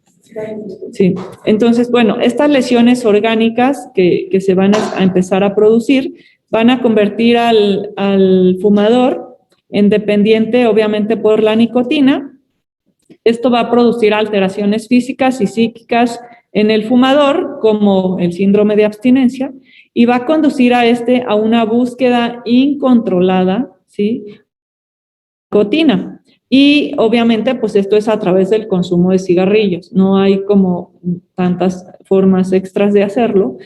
Sí. Entonces, bueno, estas lesiones orgánicas que se van a empezar a producir van a convertir al fumador en dependiente, obviamente, por la nicotina. Esto va a producir alteraciones físicas y psíquicas en el fumador, como el síndrome de abstinencia, y va a conducir a una búsqueda incontrolada, ¿sí? Nicotina. Y obviamente, pues esto es a través del consumo de cigarrillos. No hay como tantas formas extras de hacerlo.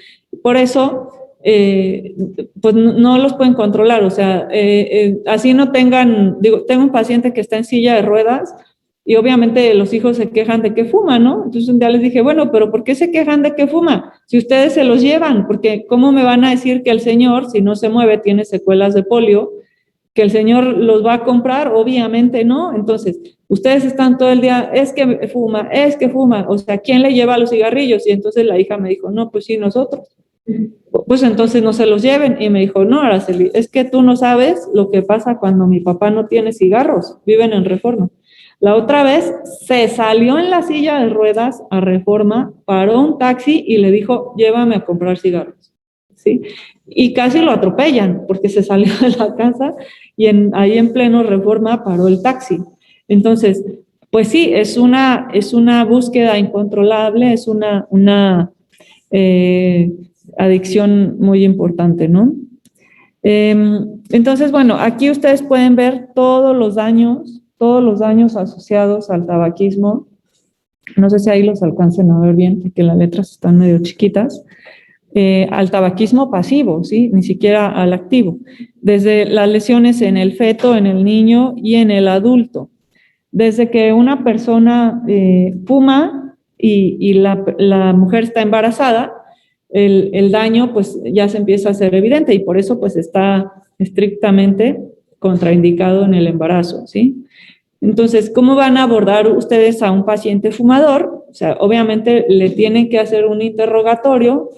Por eso, pues no los pueden controlar. O sea, así no tengan, digo, tengo un paciente que está en silla de ruedas y obviamente los hijos se quejan de que fuma, ¿no? Entonces un día les dije, bueno, pero ¿por qué se quejan de que fuma? Si ustedes se los llevan, porque ¿cómo me van a decir que el señor, si no se mueve, tiene secuelas de polio? Que el señor los va a comprar, obviamente no. Entonces, ustedes están todo el día, es que fuma, o sea, ¿quién le lleva los cigarrillos? Y entonces la hija me dijo, no, pues sí, nosotros. Pues entonces no se los lleven. Y me dijo, no, Araceli, es que tú no sabes lo que pasa cuando mi papá no tiene cigarros, viven en Reforma. La otra vez se salió en la silla de ruedas a Reforma, paró un taxi y le dijo, llévame a comprar cigarros. ¿Sí? Y casi lo atropellan porque se salió de la casa y ahí en pleno Reforma paró el taxi. Entonces, pues sí, es una búsqueda incontrolable, es una adicción muy importante, ¿no? Entonces, bueno, aquí ustedes pueden ver todos los daños asociados al tabaquismo. No sé si ahí los alcancen a ver bien, porque las letras están medio chiquitas. Al tabaquismo pasivo, ¿sí? Ni siquiera al activo. Desde las lesiones en el feto, en el niño y en el adulto. Desde que una persona fuma y la mujer está embarazada, el daño pues ya se empieza a hacer evidente y por eso pues está estrictamente contraindicado en el embarazo, ¿sí? Entonces, ¿cómo van a abordar ustedes a un paciente fumador? O sea, obviamente le tienen que hacer un interrogatorio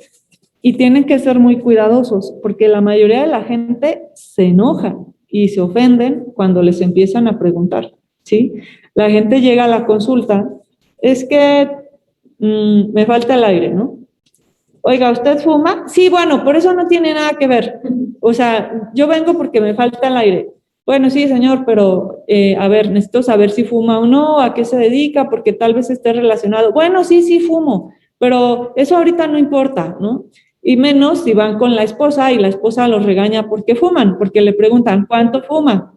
y tienen que ser muy cuidadosos porque la mayoría de la gente se enoja y se ofenden cuando les empiezan a preguntar, ¿sí? La gente llega a la consulta, es que me falta el aire, ¿no? Oiga, ¿usted fuma? Sí, bueno, por eso no tiene nada que ver. O sea, yo vengo porque me falta el aire. Bueno, sí, señor, pero a ver, necesito saber si fuma o no, a qué se dedica, porque tal vez esté relacionado. Bueno, sí, sí fumo, pero eso ahorita no importa, ¿no? Y menos si van con la esposa y la esposa los regaña porque fuman, porque le preguntan, ¿cuánto fuma?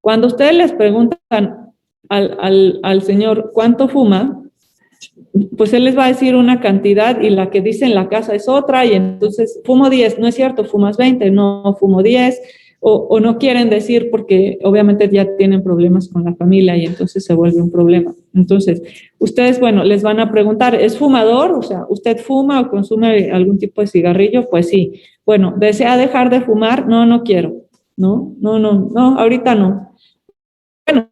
Cuando ustedes les preguntan al señor cuánto fuma, pues él les va a decir una cantidad y la que dice en la casa es otra, y entonces fumo 10, no es cierto, fumas 20, no fumo 10, o no quieren decir porque obviamente ya tienen problemas con la familia y entonces se vuelve un problema. Entonces, ustedes, bueno, les van a preguntar, ¿es fumador? O sea, ¿usted fuma o consume algún tipo de cigarrillo? Pues sí. Bueno, ¿desea dejar de fumar? No, no quiero. No, ahorita no. Bueno,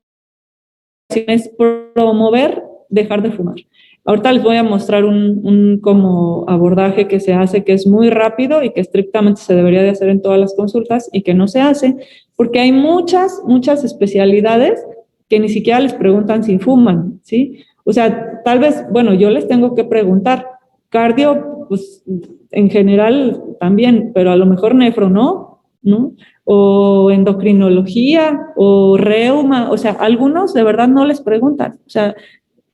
es promover dejar de fumar. Ahorita les voy a mostrar un como abordaje que se hace, que es muy rápido y que estrictamente se debería de hacer en todas las consultas y que no se hace, porque hay muchas especialidades que ni siquiera les preguntan si fuman, ¿sí? O sea, tal vez, bueno, yo les tengo que preguntar, cardio, pues en general también, pero a lo mejor nefro ¿no? O endocrinología, o reuma, o sea, algunos de verdad no les preguntan, o sea,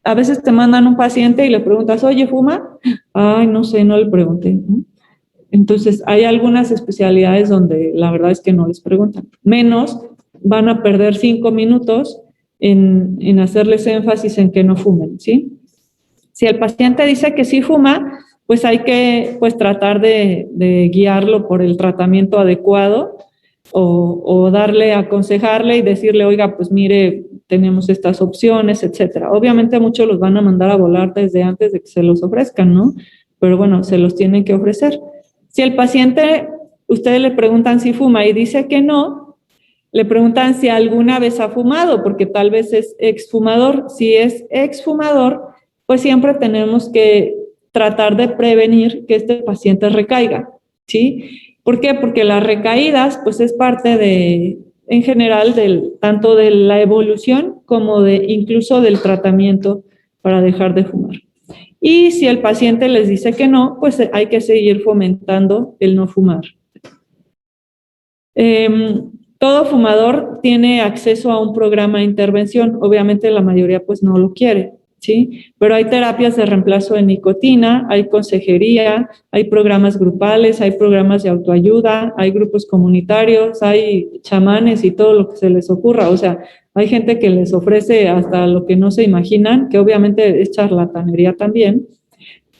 a veces te mandan un paciente y le preguntas, oye, ¿fuma? Ay, no sé, no le pregunté, ¿no? Entonces, hay algunas especialidades donde la verdad es que no les preguntan, menos van a perder 5 minutos en hacerles énfasis en que no fumen, ¿sí? Si el paciente dice que sí fuma, pues hay que pues, tratar de guiarlo por el tratamiento adecuado o darle, aconsejarle y decirle, oiga, pues mire, tenemos estas opciones, etcétera. Obviamente muchos los van a mandar a volar desde antes de que se los ofrezcan, ¿no? Pero bueno, se los tienen que ofrecer. Si el paciente, ustedes le preguntan si fuma y dice que no, le preguntan si alguna vez ha fumado, porque tal vez es exfumador. Si es exfumador, pues siempre tenemos que tratar de prevenir que este paciente recaiga, ¿sí? ¿Por qué? Porque las recaídas, pues es parte de, en general, tanto de la evolución como de incluso del tratamiento para dejar de fumar. Y si el paciente les dice que no, pues hay que seguir fomentando el no fumar. Todo fumador tiene acceso a un programa de intervención, obviamente la mayoría pues no lo quiere, ¿sí? Pero hay terapias de reemplazo de nicotina, hay consejería, hay programas grupales, hay programas de autoayuda, hay grupos comunitarios, hay chamanes y todo lo que se les ocurra, o sea, hay gente que les ofrece hasta lo que no se imaginan, que obviamente es charlatanería también,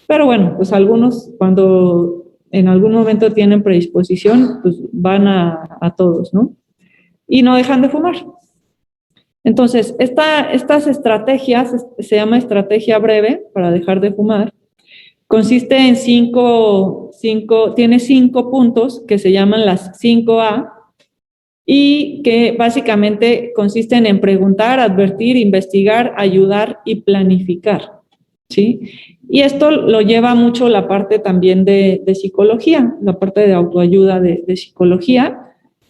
pero bueno, pues algunos cuando en algún momento tienen predisposición, pues van a todos, ¿no? Y no dejan de fumar. Entonces, estas estrategias, se llama estrategia breve para dejar de fumar, consiste en tiene 5 puntos que se llaman las 5A y que básicamente consisten en preguntar, advertir, investigar, ayudar y planificar, ¿sí? Y esto lo lleva mucho la parte también de psicología, la parte de autoayuda de psicología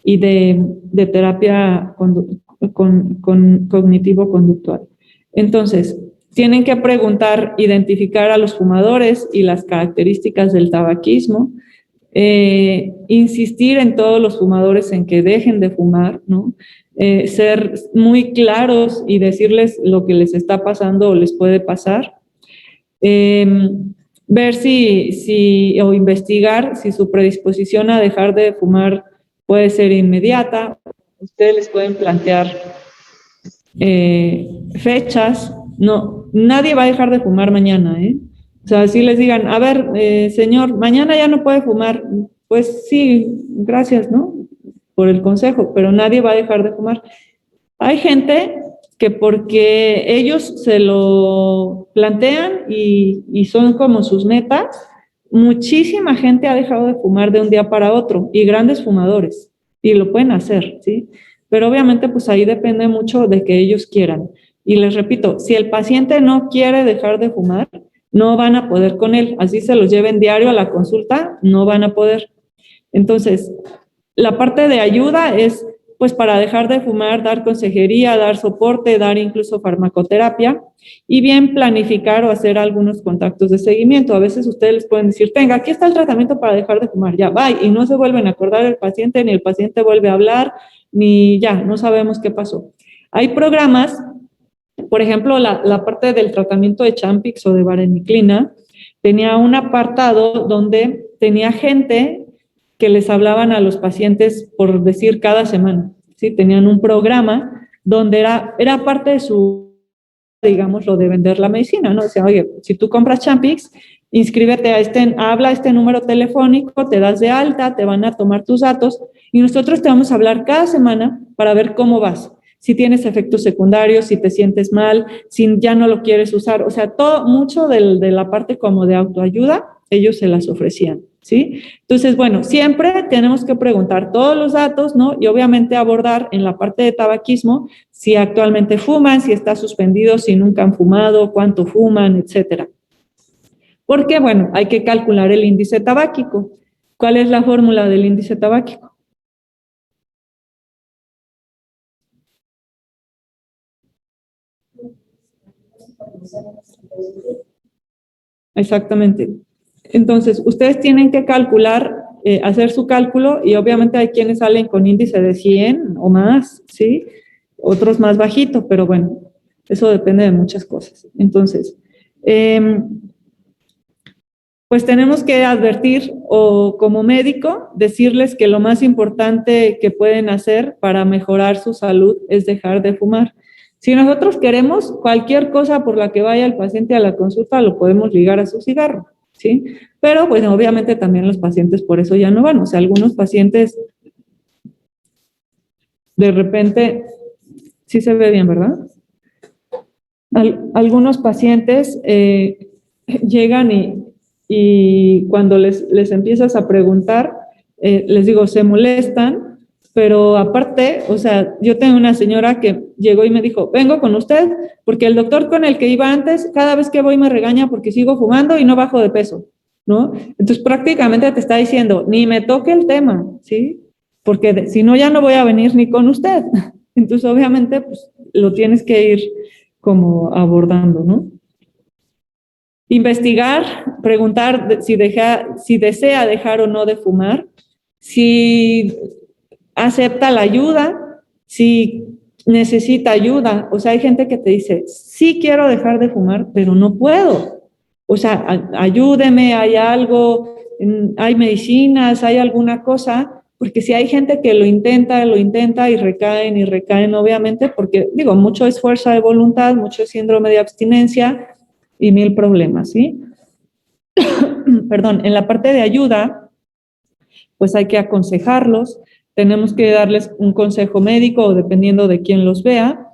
y de terapia cognitivo-conductual. Entonces, tienen que preguntar, identificar a los fumadores y las características del tabaquismo, insistir en todos los fumadores en que dejen de fumar, ¿no? Ser muy claros y decirles lo que les está pasando o les puede pasar. Ver o investigar si su predisposición a dejar de fumar puede ser inmediata. Ustedes les pueden plantear fechas. No, nadie va a dejar de fumar mañana, ¿eh? O sea, si les digan, a ver, señor, mañana ya no puede fumar, pues sí, gracias, ¿no? Por el consejo, pero nadie va a dejar de fumar. Hay gente que porque ellos se lo plantean y son como sus metas, muchísima gente ha dejado de fumar de un día para otro, y grandes fumadores, y lo pueden hacer, ¿sí? Pero obviamente pues ahí depende mucho de que ellos quieran. Y les repito, si el paciente no quiere dejar de fumar, no van a poder con él, así se los lleven diario a la consulta, no van a poder. Entonces, la parte de ayuda es pues para dejar de fumar, dar consejería, dar soporte, dar incluso farmacoterapia y bien planificar o hacer algunos contactos de seguimiento. A veces ustedes les pueden decir, tenga, aquí está el tratamiento para dejar de fumar, ya, bye, y no se vuelven a acordar del paciente, ni el paciente vuelve a hablar, ni ya, no sabemos qué pasó. Hay programas, por ejemplo, la parte del tratamiento de Champix o de vareniclina, tenía un apartado donde tenía gente que les hablaban a los pacientes, por decir, cada semana, ¿sí? Tenían un programa donde era parte de su, digamos, lo de vender la medicina, ¿no? Decía, oye, si tú compras Champix, inscríbete habla a este número telefónico, te das de alta, te van a tomar tus datos y nosotros te vamos a hablar cada semana para ver cómo vas. Si tienes efectos secundarios, si te sientes mal, si ya no lo quieres usar, o sea, mucho de la parte como de autoayuda, ellos se las ofrecían, ¿sí? Entonces, bueno, siempre tenemos que preguntar todos los datos, ¿no? Y obviamente abordar en la parte de tabaquismo si actualmente fuman, si está suspendido, si nunca han fumado, cuánto fuman, etcétera. Porque, bueno, hay que calcular el índice tabáquico. ¿Cuál es la fórmula del índice tabáquico? Exactamente. Entonces, ustedes tienen que calcular, hacer su cálculo y obviamente hay quienes salen con índice de 100 o más, ¿sí? Otros más bajitos, pero bueno, eso depende de muchas cosas. Entonces, pues tenemos que advertir o como médico decirles que lo más importante que pueden hacer para mejorar su salud es dejar de fumar. Si nosotros queremos, cualquier cosa por la que vaya el paciente a la consulta lo podemos ligar a su cigarro, ¿sí? Pero pues obviamente también los pacientes por eso ya no van. O sea, algunos pacientes de repente, sí se ve bien, ¿verdad? Algunos pacientes llegan y cuando les empiezas a preguntar, les digo, se molestan, pero aparte, o sea, yo tengo una señora que llegó y me dijo, vengo con usted porque el doctor con el que iba antes, cada vez que voy me regaña porque sigo fumando y no bajo de peso, ¿no? Entonces prácticamente te está diciendo, ni me toque el tema, ¿sí? Porque si no, ya no voy a venir ni con usted. Entonces, obviamente, pues lo tienes que ir como abordando, ¿no? Investigar, preguntar si desea dejar o no de fumar, si acepta la ayuda, si necesita ayuda. O sea, hay gente que te dice, sí quiero dejar de fumar, pero no puedo. O sea, ayúdeme, hay algo, hay medicinas, hay alguna cosa, porque si hay gente que lo intenta y recaen, obviamente, porque digo, mucho es fuerza de voluntad, mucho es síndrome de abstinencia y mil problemas, ¿sí? Perdón, en la parte de ayuda, pues hay que aconsejarlos, tenemos que darles un consejo médico dependiendo de quién los vea.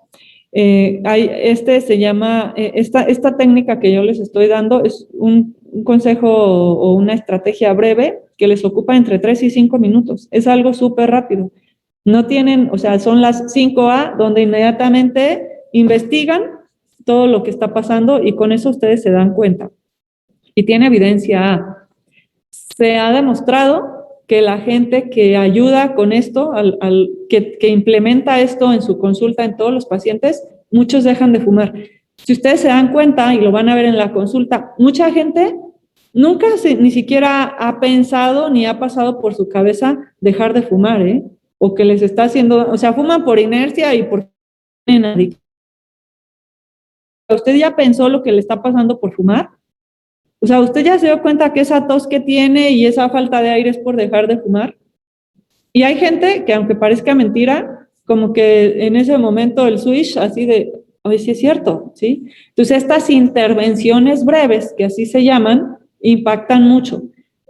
Se llama, esta técnica que yo les estoy dando es un consejo o una estrategia breve que les ocupa entre 3 y 5 minutos. Es algo súper rápido. No tienen, o sea, son las 5A donde inmediatamente investigan todo lo que está pasando y con eso ustedes se dan cuenta. Y tiene evidencia A. Se ha demostrado que la gente que ayuda con esto, que implementa esto en su consulta en todos los pacientes, muchos dejan de fumar. Si ustedes se dan cuenta y lo van a ver en la consulta, mucha gente nunca ni siquiera ha pensado ni ha pasado por su cabeza dejar de fumar, ¿eh? O que les está haciendo, o sea, fuman por inercia y por adicción. ¿Usted ya pensó lo que le está pasando por fumar? O sea, ¿usted ya se dio cuenta que esa tos que tiene y esa falta de aire es por dejar de fumar? Y hay gente que, aunque parezca mentira, como que en ese momento el switch así de, oye, sí es cierto, ¿sí? Entonces, estas intervenciones breves, que así se llaman, impactan mucho.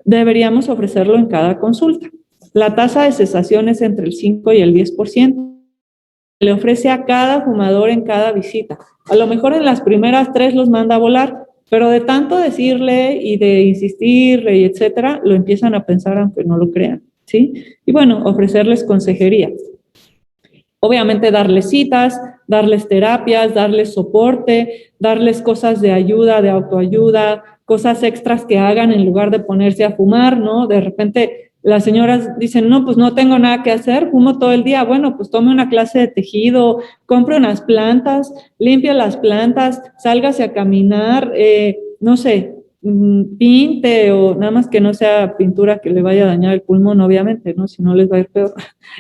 Deberíamos ofrecerlo en cada consulta. La tasa de cesación es entre el 5 y el 10%. Le ofrece a cada fumador en cada visita. A lo mejor en las primeras 3 los manda a volar, pero de tanto decirle y de insistirle y etcétera, lo empiezan a pensar aunque no lo crean, ¿sí? Y bueno, ofrecerles consejería. Obviamente darles citas, darles terapias, darles soporte, darles cosas de ayuda, de autoayuda, cosas extras que hagan en lugar de ponerse a fumar, ¿no? De repente las señoras dicen, no, pues no tengo nada que hacer, fumo todo el día. Bueno, pues tome una clase de tejido, compre unas plantas, limpie las plantas, sálgase a caminar, no sé, pinte o nada más que no sea pintura que le vaya a dañar el pulmón, obviamente, ¿no? Si no les va a ir peor,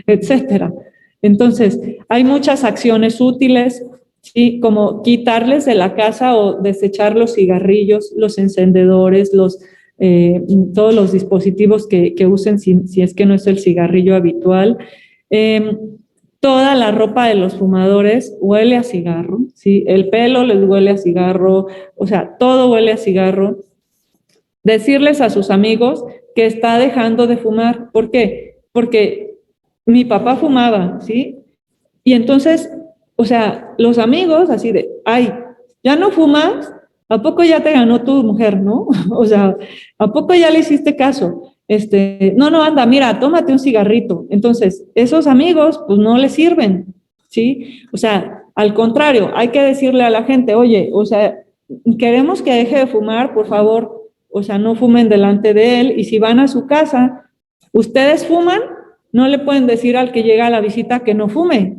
etcétera. Entonces, hay muchas acciones útiles, ¿sí? Como quitarles de la casa o desechar los cigarrillos, los encendedores, todos los dispositivos que usen si es que no es el cigarrillo habitual. Toda la ropa de los fumadores huele a cigarro, ¿sí? El pelo les huele a cigarro, o sea, todo huele a cigarro. Decirles a sus amigos que está dejando de fumar. ¿Por qué? Porque mi papá fumaba, ¿sí? Y entonces, o sea, los amigos así de, ay, ¿ya no fumas? ¿A poco ya te ganó tu mujer, no? O sea, ¿a poco ya le hiciste caso? No, no, anda, mira, tómate un cigarrito. Entonces, esos amigos, pues no les sirven, ¿sí? O sea, al contrario, hay que decirle a la gente, oye, o sea, queremos que deje de fumar, por favor, o sea, no fumen delante de él, y si van a su casa, ustedes fuman, no le pueden decir al que llega a la visita que no fume.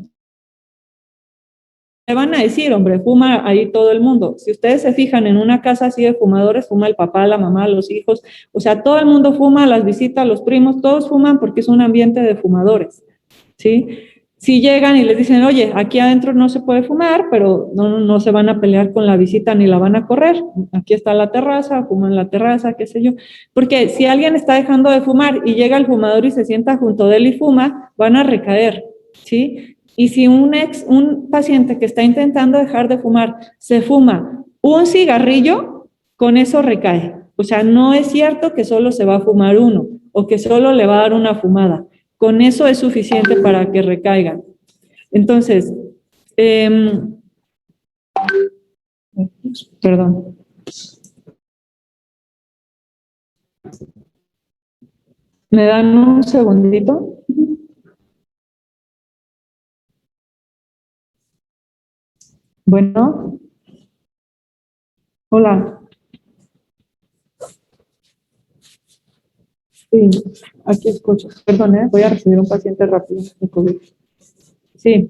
Le van a decir, hombre, fuma ahí todo el mundo. Si ustedes se fijan en una casa así de fumadores, fuma el papá, la mamá, los hijos, o sea, todo el mundo fuma, las visitas, los primos, todos fuman porque es un ambiente de fumadores, ¿sí? Si llegan y les dicen, oye, aquí adentro no se puede fumar, pero no se van a pelear con la visita ni la van a correr. Aquí está la terraza, fuman en la terraza, qué sé yo. Porque si alguien está dejando de fumar y llega el fumador y se sienta junto de él y fuma, van a recaer, ¿sí? Y si un paciente que está intentando dejar de fumar se fuma un cigarrillo, con eso recae. O sea, no es cierto que solo se va a fumar uno o que solo le va a dar una fumada. Con eso es suficiente para que recaigan. Entonces, perdón. ¿Me dan un segundito? Bueno, hola. Sí, aquí escucho. Perdón, voy a recibir un paciente rápido de COVID. Sí.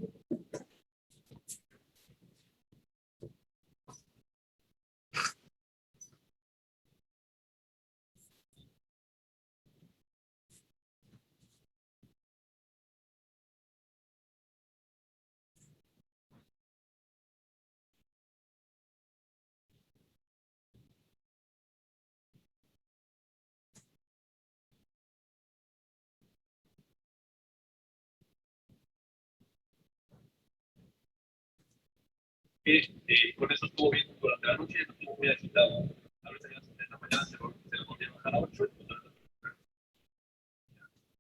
Con eso estuvo bien durante la noche, no estuvo muy agitado. A veces en la mañana se lo volvía a bajar a 8,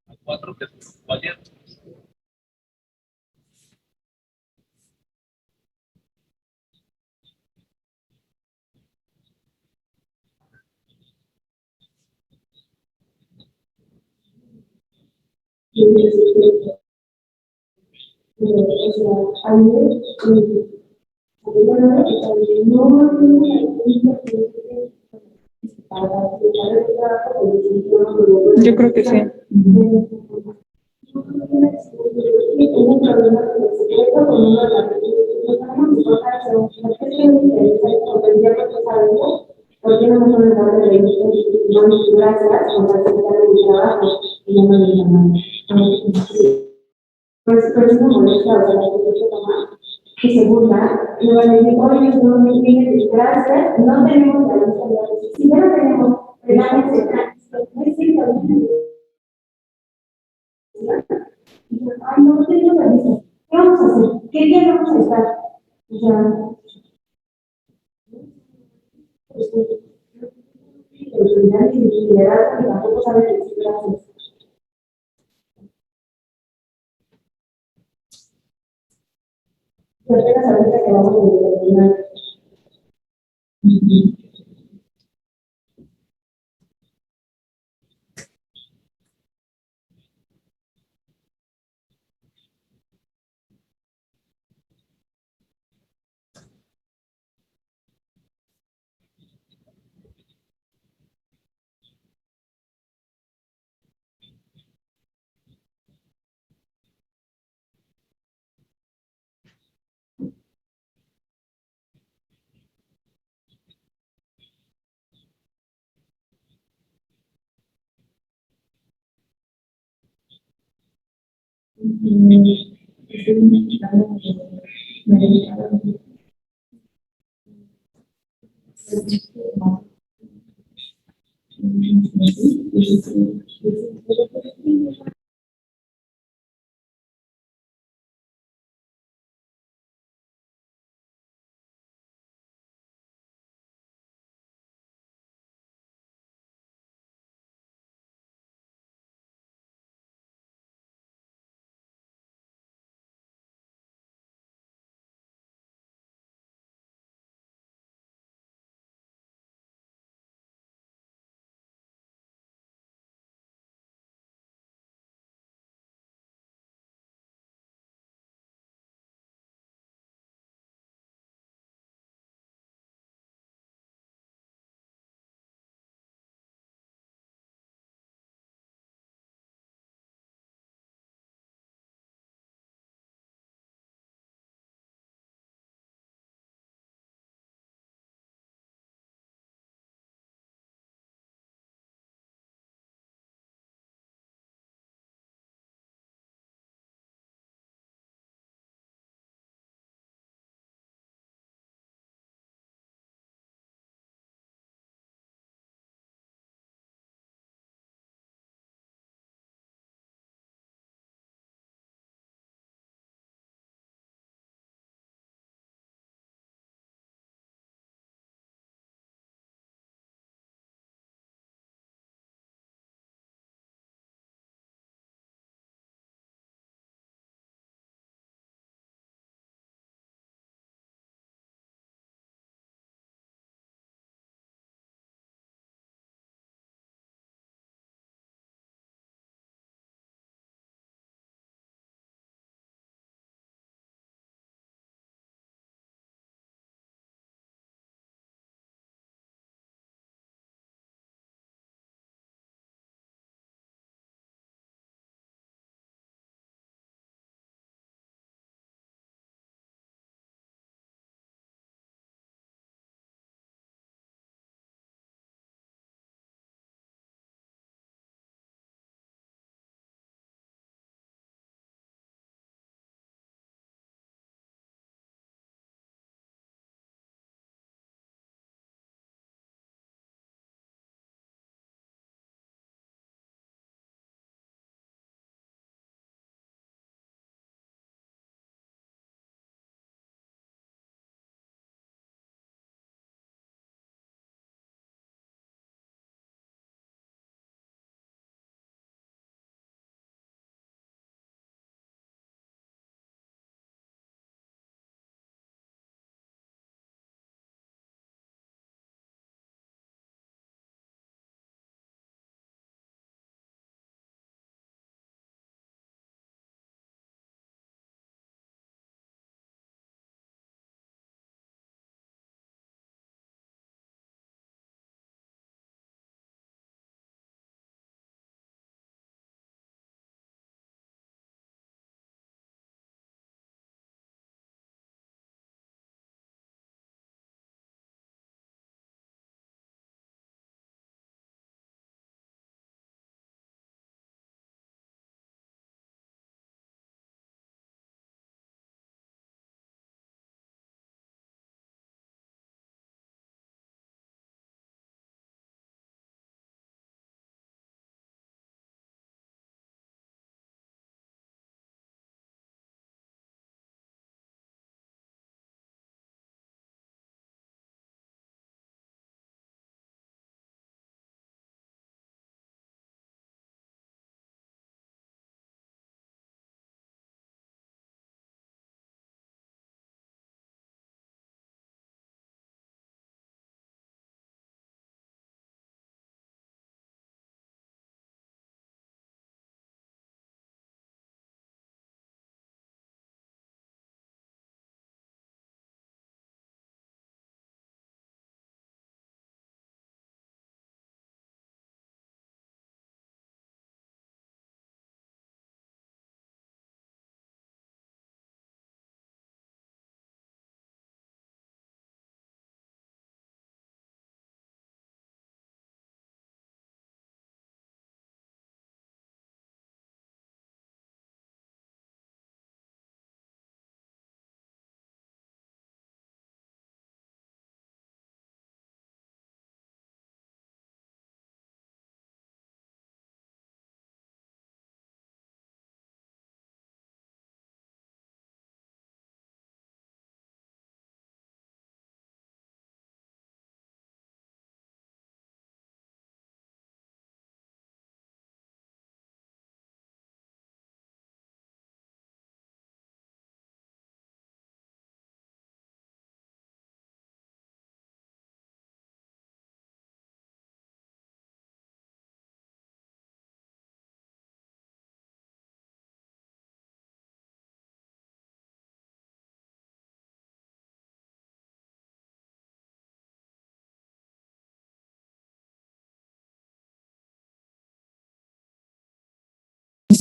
a 4, que es como ayer. Yo creo que sí. Que se burla, y van a decir, oye, no me tienes gracias, no tenemos la lista de si ya no tenemos, relájense, no es cierto, ay, no tenemos la lista, ¿qué vamos a hacer? ¿Qué día vamos a estar? O sea, y tampoco saben decir gracias. Yo apenas ahorita que vamos a terminar.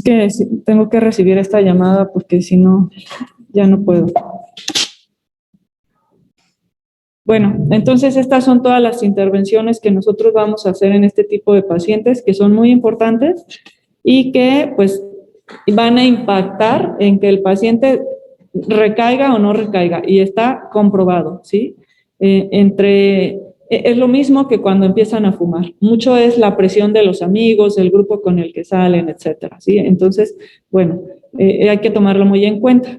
que tengo que recibir esta llamada porque si no, ya no puedo. Bueno, entonces estas son todas las intervenciones que nosotros vamos a hacer en este tipo de pacientes, que son muy importantes y que pues van a impactar en que el paciente recaiga o no recaiga, y está comprobado, ¿sí? Es lo mismo que cuando empiezan a fumar. Mucho es la presión de los amigos, el grupo con el que salen, etcétera, ¿sí? Entonces, bueno, hay que tomarlo muy en cuenta.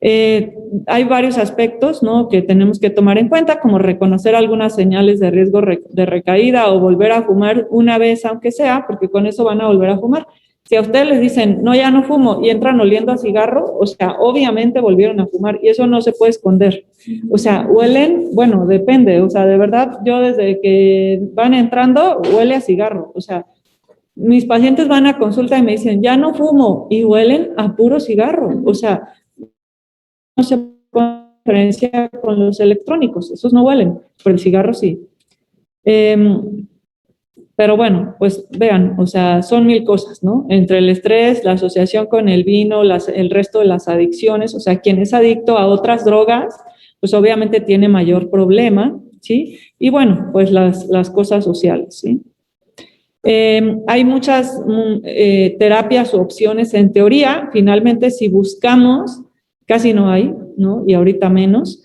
Hay varios aspectos, ¿no?, que tenemos que tomar en cuenta, como reconocer algunas señales de riesgo de recaída o volver a fumar una vez, aunque sea, porque con eso van a volver a fumar. Si a ustedes les dicen, no, ya no fumo, y entran oliendo a cigarro, o sea, obviamente volvieron a fumar, y eso no se puede esconder. O sea, huelen, bueno, depende, o sea, de verdad, yo desde que van entrando, huele a cigarro. O sea, mis pacientes van a consulta y me dicen, ya no fumo, y huelen a puro cigarro. O sea, no se puede diferencia con los electrónicos, esos no huelen, pero el cigarro sí. Pero bueno, pues vean, o sea, son mil cosas, ¿no? Entre el estrés, la asociación con el vino, el resto de las adicciones, o sea, quien es adicto a otras drogas, pues obviamente tiene mayor problema, ¿sí? Y bueno, pues las cosas sociales, ¿sí? Hay muchas terapias o opciones en teoría. Finalmente, si buscamos, casi no hay, ¿no? Y ahorita menos.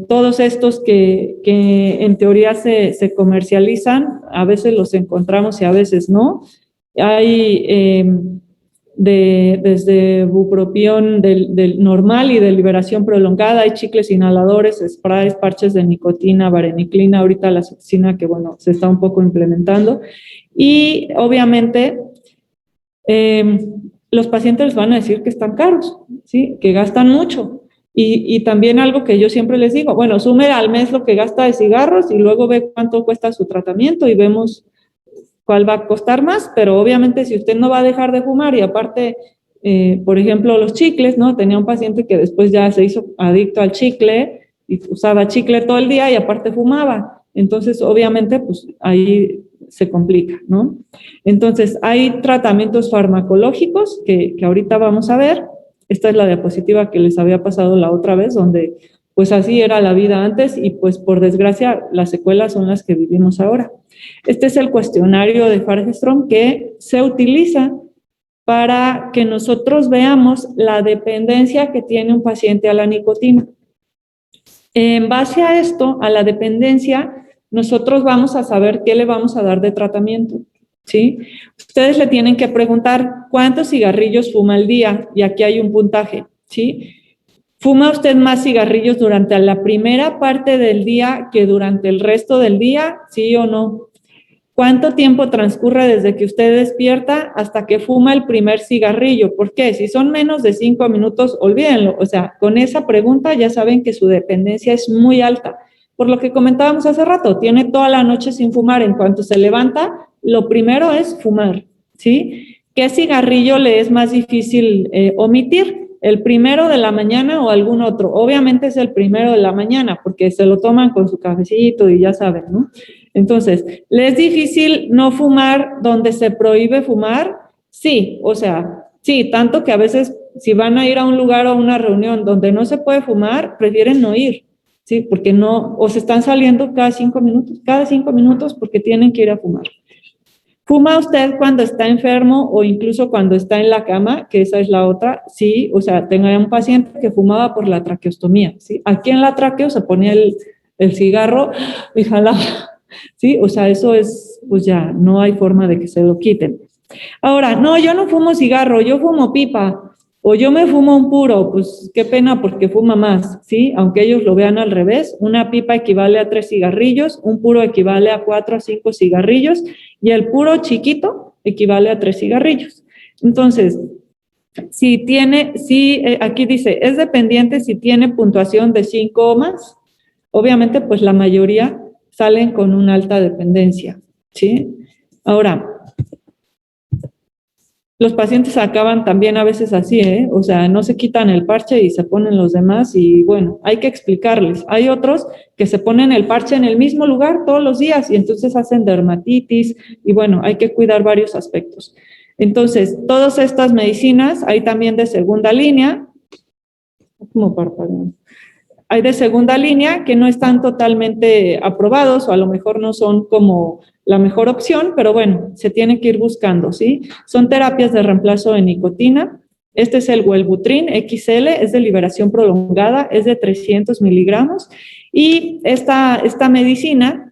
Todos estos que en teoría se comercializan, a veces los encontramos y a veces no. Hay desde bupropión del normal y de liberación prolongada, hay chicles inhaladores, sprays, parches de nicotina, vareniclina, ahorita la succina, que bueno, se está un poco implementando. Y obviamente los pacientes les van a decir que están caros, ¿sí?, que gastan mucho. Y también algo que yo siempre les digo, bueno, sume al mes lo que gasta de cigarros y luego ve cuánto cuesta su tratamiento y vemos cuál va a costar más, pero obviamente si usted no va a dejar de fumar y aparte, por ejemplo, los chicles, ¿no? Tenía un paciente que después ya se hizo adicto al chicle y usaba chicle todo el día y aparte fumaba. Entonces, obviamente, pues ahí se complica, ¿no? Entonces, hay tratamientos farmacológicos que ahorita vamos a ver. Esta es la diapositiva que les había pasado la otra vez, donde pues así era la vida antes y pues por desgracia las secuelas son las que vivimos ahora. Este es el cuestionario de Fagerström que se utiliza para que nosotros veamos la dependencia que tiene un paciente a la nicotina. En base a esto, a la dependencia, nosotros vamos a saber qué le vamos a dar de tratamiento, ¿sí? Ustedes le tienen que preguntar cuántos cigarrillos fuma al día, y aquí hay un puntaje, ¿sí? ¿Fuma usted más cigarrillos durante la primera parte del día que durante el resto del día? ¿Sí o no? ¿Cuánto tiempo transcurre desde que usted despierta hasta que fuma el primer cigarrillo? ¿Por qué? Si son menos de 5 minutos, olvídenlo. O sea, con esa pregunta ya saben que su dependencia es muy alta. Por lo que comentábamos hace rato, tiene toda la noche sin fumar. En cuanto se levanta, lo primero es fumar, ¿sí? ¿Qué cigarrillo le es más difícil omitir? ¿El primero de la mañana o algún otro? Obviamente es el primero de la mañana, porque se lo toman con su cafecito y ya saben, ¿no? Entonces, ¿le es difícil no fumar donde se prohíbe fumar? Sí, o sea, sí, tanto que a veces si van a ir a un lugar o a una reunión donde no se puede fumar, prefieren no ir, ¿sí? Porque no, o se están saliendo cada 5 minutos porque tienen que ir a fumar. ¿Fuma usted cuando está enfermo o incluso cuando está en la cama? Que esa es la otra. Sí, o sea, tenía un paciente que fumaba por la traqueostomía, ¿sí? Aquí en la tráqueo se ponía el cigarro y jalaba, ¿sí? O sea, eso es, pues ya, no hay forma de que se lo quiten. Ahora, no, yo no fumo cigarro, yo fumo pipa, o yo me fumo un puro, pues qué pena porque fuma más, ¿sí? Aunque ellos lo vean al revés, una pipa equivale a 3 cigarrillos, un puro equivale a 4 a 5 cigarrillos, y el puro chiquito equivale a 3 cigarrillos. Entonces, aquí dice, es dependiente si tiene puntuación de 5 o más. Obviamente, pues la mayoría salen con una alta dependencia, ¿sí? Ahora, los pacientes acaban también a veces así, o sea, no se quitan el parche y se ponen los demás y bueno, hay que explicarles. Hay otros que se ponen el parche en el mismo lugar todos los días y entonces hacen dermatitis y bueno, hay que cuidar varios aspectos. Entonces, todas estas medicinas, hay también de segunda línea, como parpadean. Hay de segunda línea que no están totalmente aprobados o a lo mejor no son como la mejor opción, pero bueno, se tiene que ir buscando, ¿sí? Son terapias de reemplazo de nicotina. Este es el Wellbutrin XL, es de liberación prolongada, es de 300 miligramos y esta medicina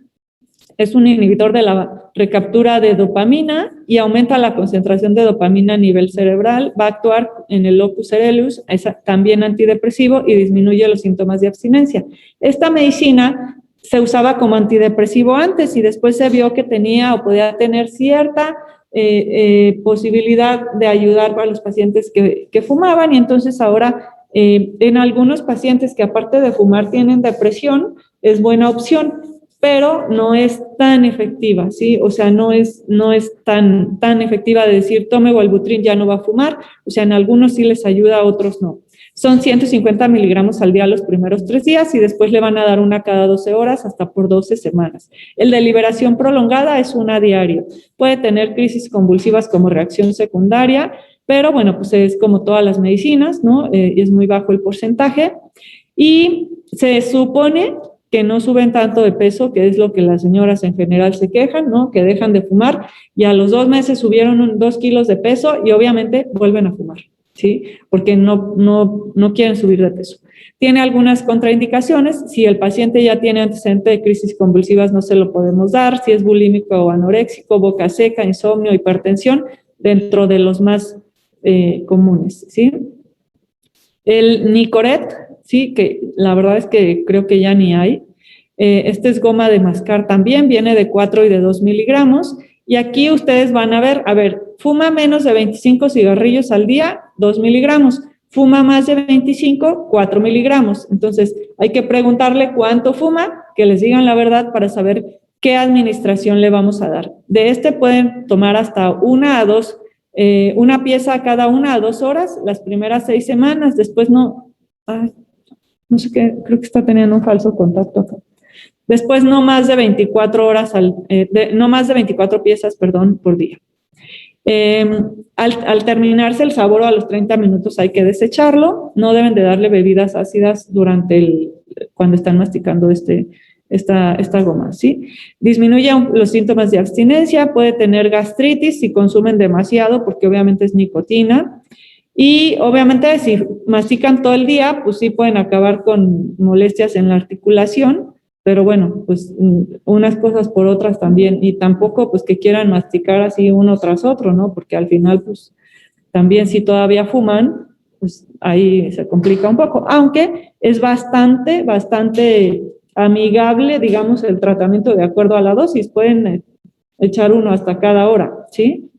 es un inhibidor de la recaptura de dopamina y aumenta la concentración de dopamina a nivel cerebral, va a actuar en el locus coeruleus, es también antidepresivo y disminuye los síntomas de abstinencia. Esta medicina se usaba como antidepresivo antes y después se vio que tenía o podía tener cierta posibilidad de ayudar a los pacientes que fumaban y entonces ahora en algunos pacientes que aparte de fumar tienen depresión, es buena opción, pero no es tan efectiva, ¿sí? O sea, no es tan efectiva de decir, tome Wellbutrin, ya no va a fumar, o sea, en algunos sí les ayuda, a otros no. Son 150 miligramos al día los primeros 3 días y después le van a dar una cada 12 horas hasta por 12 semanas. El de liberación prolongada es una diario. Puede tener crisis convulsivas como reacción secundaria, pero bueno, pues es como todas las medicinas, ¿no? Es muy bajo el porcentaje y se supone que no suben tanto de peso, que es lo que las señoras en general se quejan, ¿no? Que dejan de fumar y a los 2 meses subieron 2 kilos de peso y obviamente vuelven a fumar, ¿sí? Porque no quieren subir de peso. Tiene algunas contraindicaciones. Si el paciente ya tiene antecedente de crisis convulsivas, no se lo podemos dar. Si es bulímico o anoréxico, boca seca, insomnio, hipertensión, dentro de los más comunes, ¿sí? El Nicorette, sí, que la verdad es que creo que ya ni hay. Este es goma de mascar también, viene de 4 y de 2 miligramos. Y aquí ustedes van a ver, fuma menos de 25 cigarrillos al día, 2 miligramos. Fuma más de 25, 4 miligramos. Entonces, hay que preguntarle cuánto fuma, que les digan la verdad para saber qué administración le vamos a dar. De este pueden tomar hasta 1 a 2, una pieza cada 1 a 2 horas, las primeras 6 semanas, después no. Ay, no sé qué, creo que está teniendo un falso contacto acá. Después no más de 24 horas, no más de 24 piezas, perdón, por día. Al terminarse el sabor a los 30 minutos hay que desecharlo. No deben de darle bebidas ácidas cuando están masticando esta goma, ¿sí? Disminuye los síntomas de abstinencia, puede tener gastritis si consumen demasiado porque obviamente es nicotina. Y obviamente si mastican todo el día, pues sí pueden acabar con molestias en la articulación, pero bueno, pues unas cosas por otras también, y tampoco pues que quieran masticar así uno tras otro, ¿no? Porque al final pues también si todavía fuman, pues ahí se complica un poco, aunque es bastante amigable, digamos, el tratamiento de acuerdo a la dosis, pueden echar uno hasta cada hora, ¿sí?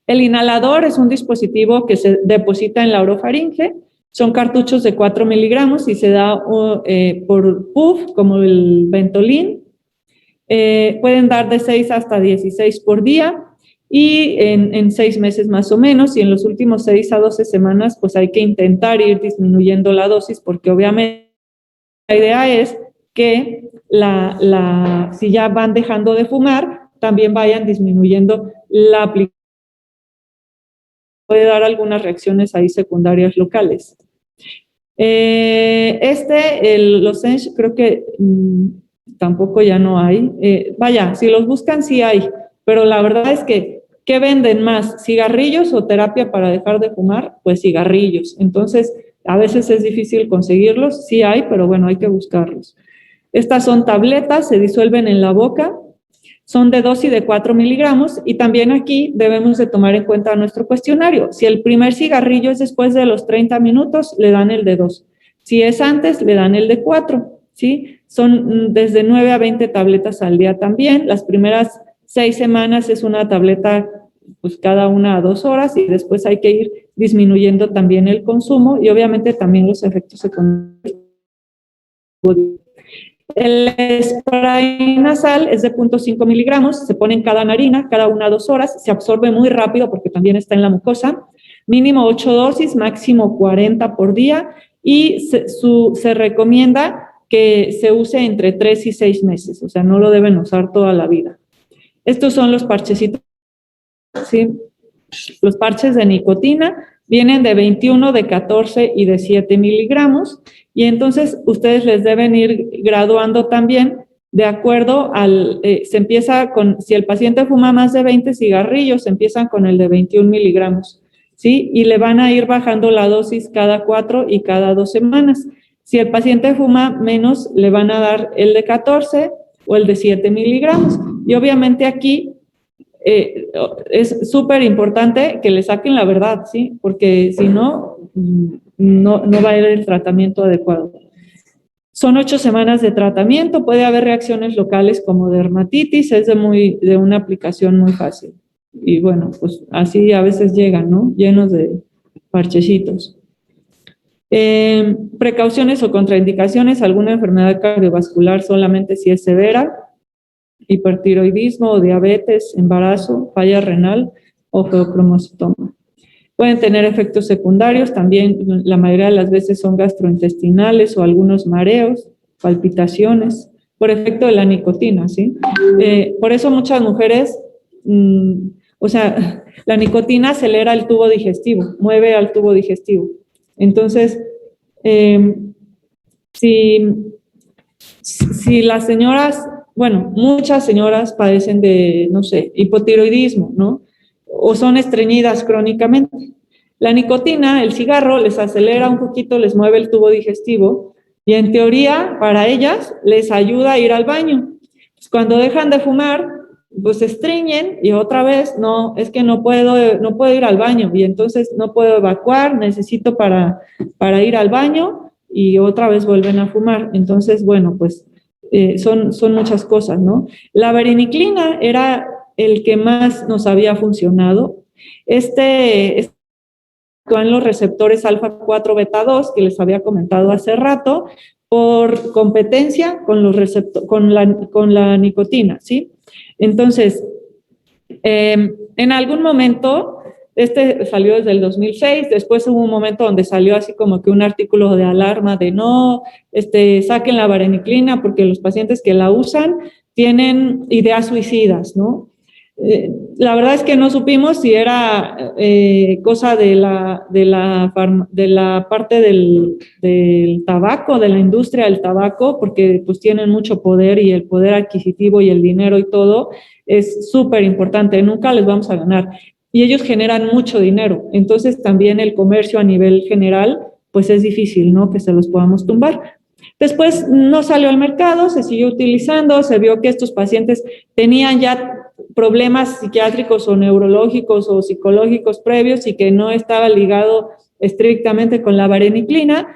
El inhalador es un dispositivo que se deposita en la orofaringe, son cartuchos de 4 miligramos y se da por puff, como el Ventolin. Pueden dar de 6 hasta 16 por día y en 6 meses más o menos, y en los últimos 6 a 12 semanas, pues hay que intentar ir disminuyendo la dosis porque obviamente la idea es que si ya van dejando de fumar, también vayan disminuyendo la aplicación. Puede dar algunas reacciones ahí secundarias locales. Los Sench creo que tampoco ya no hay. Vaya, si los buscan sí hay, pero la verdad es que ¿qué venden más? ¿Cigarrillos o terapia para dejar de fumar? Pues cigarrillos. Entonces, a veces es difícil conseguirlos, sí hay, pero bueno, hay que buscarlos. Estas son tabletas, se disuelven en la boca, son de 2 y de 4 miligramos y también aquí debemos de tomar en cuenta nuestro cuestionario. Si el primer cigarrillo es después de los 30 minutos, le dan el de 2. Si es antes, le dan el de 4, ¿sí? Son desde 9 a 20 tabletas al día también. Las primeras 6 semanas es una tableta pues cada 1 a 2 horas y después hay que ir disminuyendo también el consumo y obviamente también los efectos secundarios. El spray nasal es de 0.5 miligramos, se pone en cada narina, cada 1 a 2 horas, se absorbe muy rápido porque también está en la mucosa, mínimo 8 dosis, máximo 40 por día y se recomienda que se use entre 3 y 6 meses, o sea, no lo deben usar toda la vida. Estos son los parchecitos, ¿sí? Los parches de nicotina vienen de 21, de 14 y de 7 miligramos, y entonces ustedes les deben ir graduando también de acuerdo se empieza con, si el paciente fuma más de 20 cigarrillos, empiezan con el de 21 miligramos, ¿sí? Y le van a ir bajando la dosis cada 4 y cada 2 semanas. Si el paciente fuma menos, le van a dar el de 14 o el de 7 miligramos. Y obviamente aquí es súper importante que le saquen la verdad, ¿sí? Porque si no, no va a ir el tratamiento adecuado. Son 8 semanas de tratamiento, puede haber reacciones locales como dermatitis, es de una aplicación muy fácil. Y bueno, pues así a veces llegan, ¿no? Llenos de parchecitos. Precauciones o contraindicaciones, alguna enfermedad cardiovascular solamente si es severa, hipertiroidismo o diabetes, embarazo, falla renal o geocromositoma. Pueden tener efectos secundarios, también la mayoría de las veces son gastrointestinales o algunos mareos, palpitaciones, por efecto de la nicotina, ¿sí? Por eso muchas mujeres, o sea, la nicotina acelera el tubo digestivo, mueve al tubo digestivo. Entonces, si las señoras, bueno, muchas señoras padecen de, no sé, hipotiroidismo, ¿no? O son estreñidas crónicamente. La nicotina, el cigarro, les acelera un poquito, les mueve el tubo digestivo y en teoría para ellas les ayuda a ir al baño. Pues cuando dejan de fumar, pues se estreñen y otra vez, no, es que no puedo ir al baño y entonces no puedo evacuar, necesito para ir al baño y otra vez vuelven a fumar. Entonces, bueno, pues son muchas cosas, ¿no? La vareniclina era el que más nos había funcionado. Actúa en los receptores alfa 4 beta 2 que les había comentado hace rato por competencia con con la nicotina, ¿sí? Entonces, en algún momento, salió desde el 2006, después hubo un momento donde salió así como que un artículo de alarma de no, saquen la vareniclina porque los pacientes que la usan tienen ideas suicidas, ¿no? La verdad es que no supimos si era cosa de la parte del tabaco, de la industria del tabaco, porque pues tienen mucho poder y el poder adquisitivo y el dinero y todo es súper importante, nunca les vamos a ganar. Y ellos generan mucho dinero, entonces también el comercio a nivel general, pues es difícil, ¿no? Que se los podamos tumbar. Después no salió al mercado, se siguió utilizando, se vio que estos pacientes tenían ya problemas psiquiátricos o neurológicos o psicológicos previos y que no estaba ligado estrictamente con la vareniclina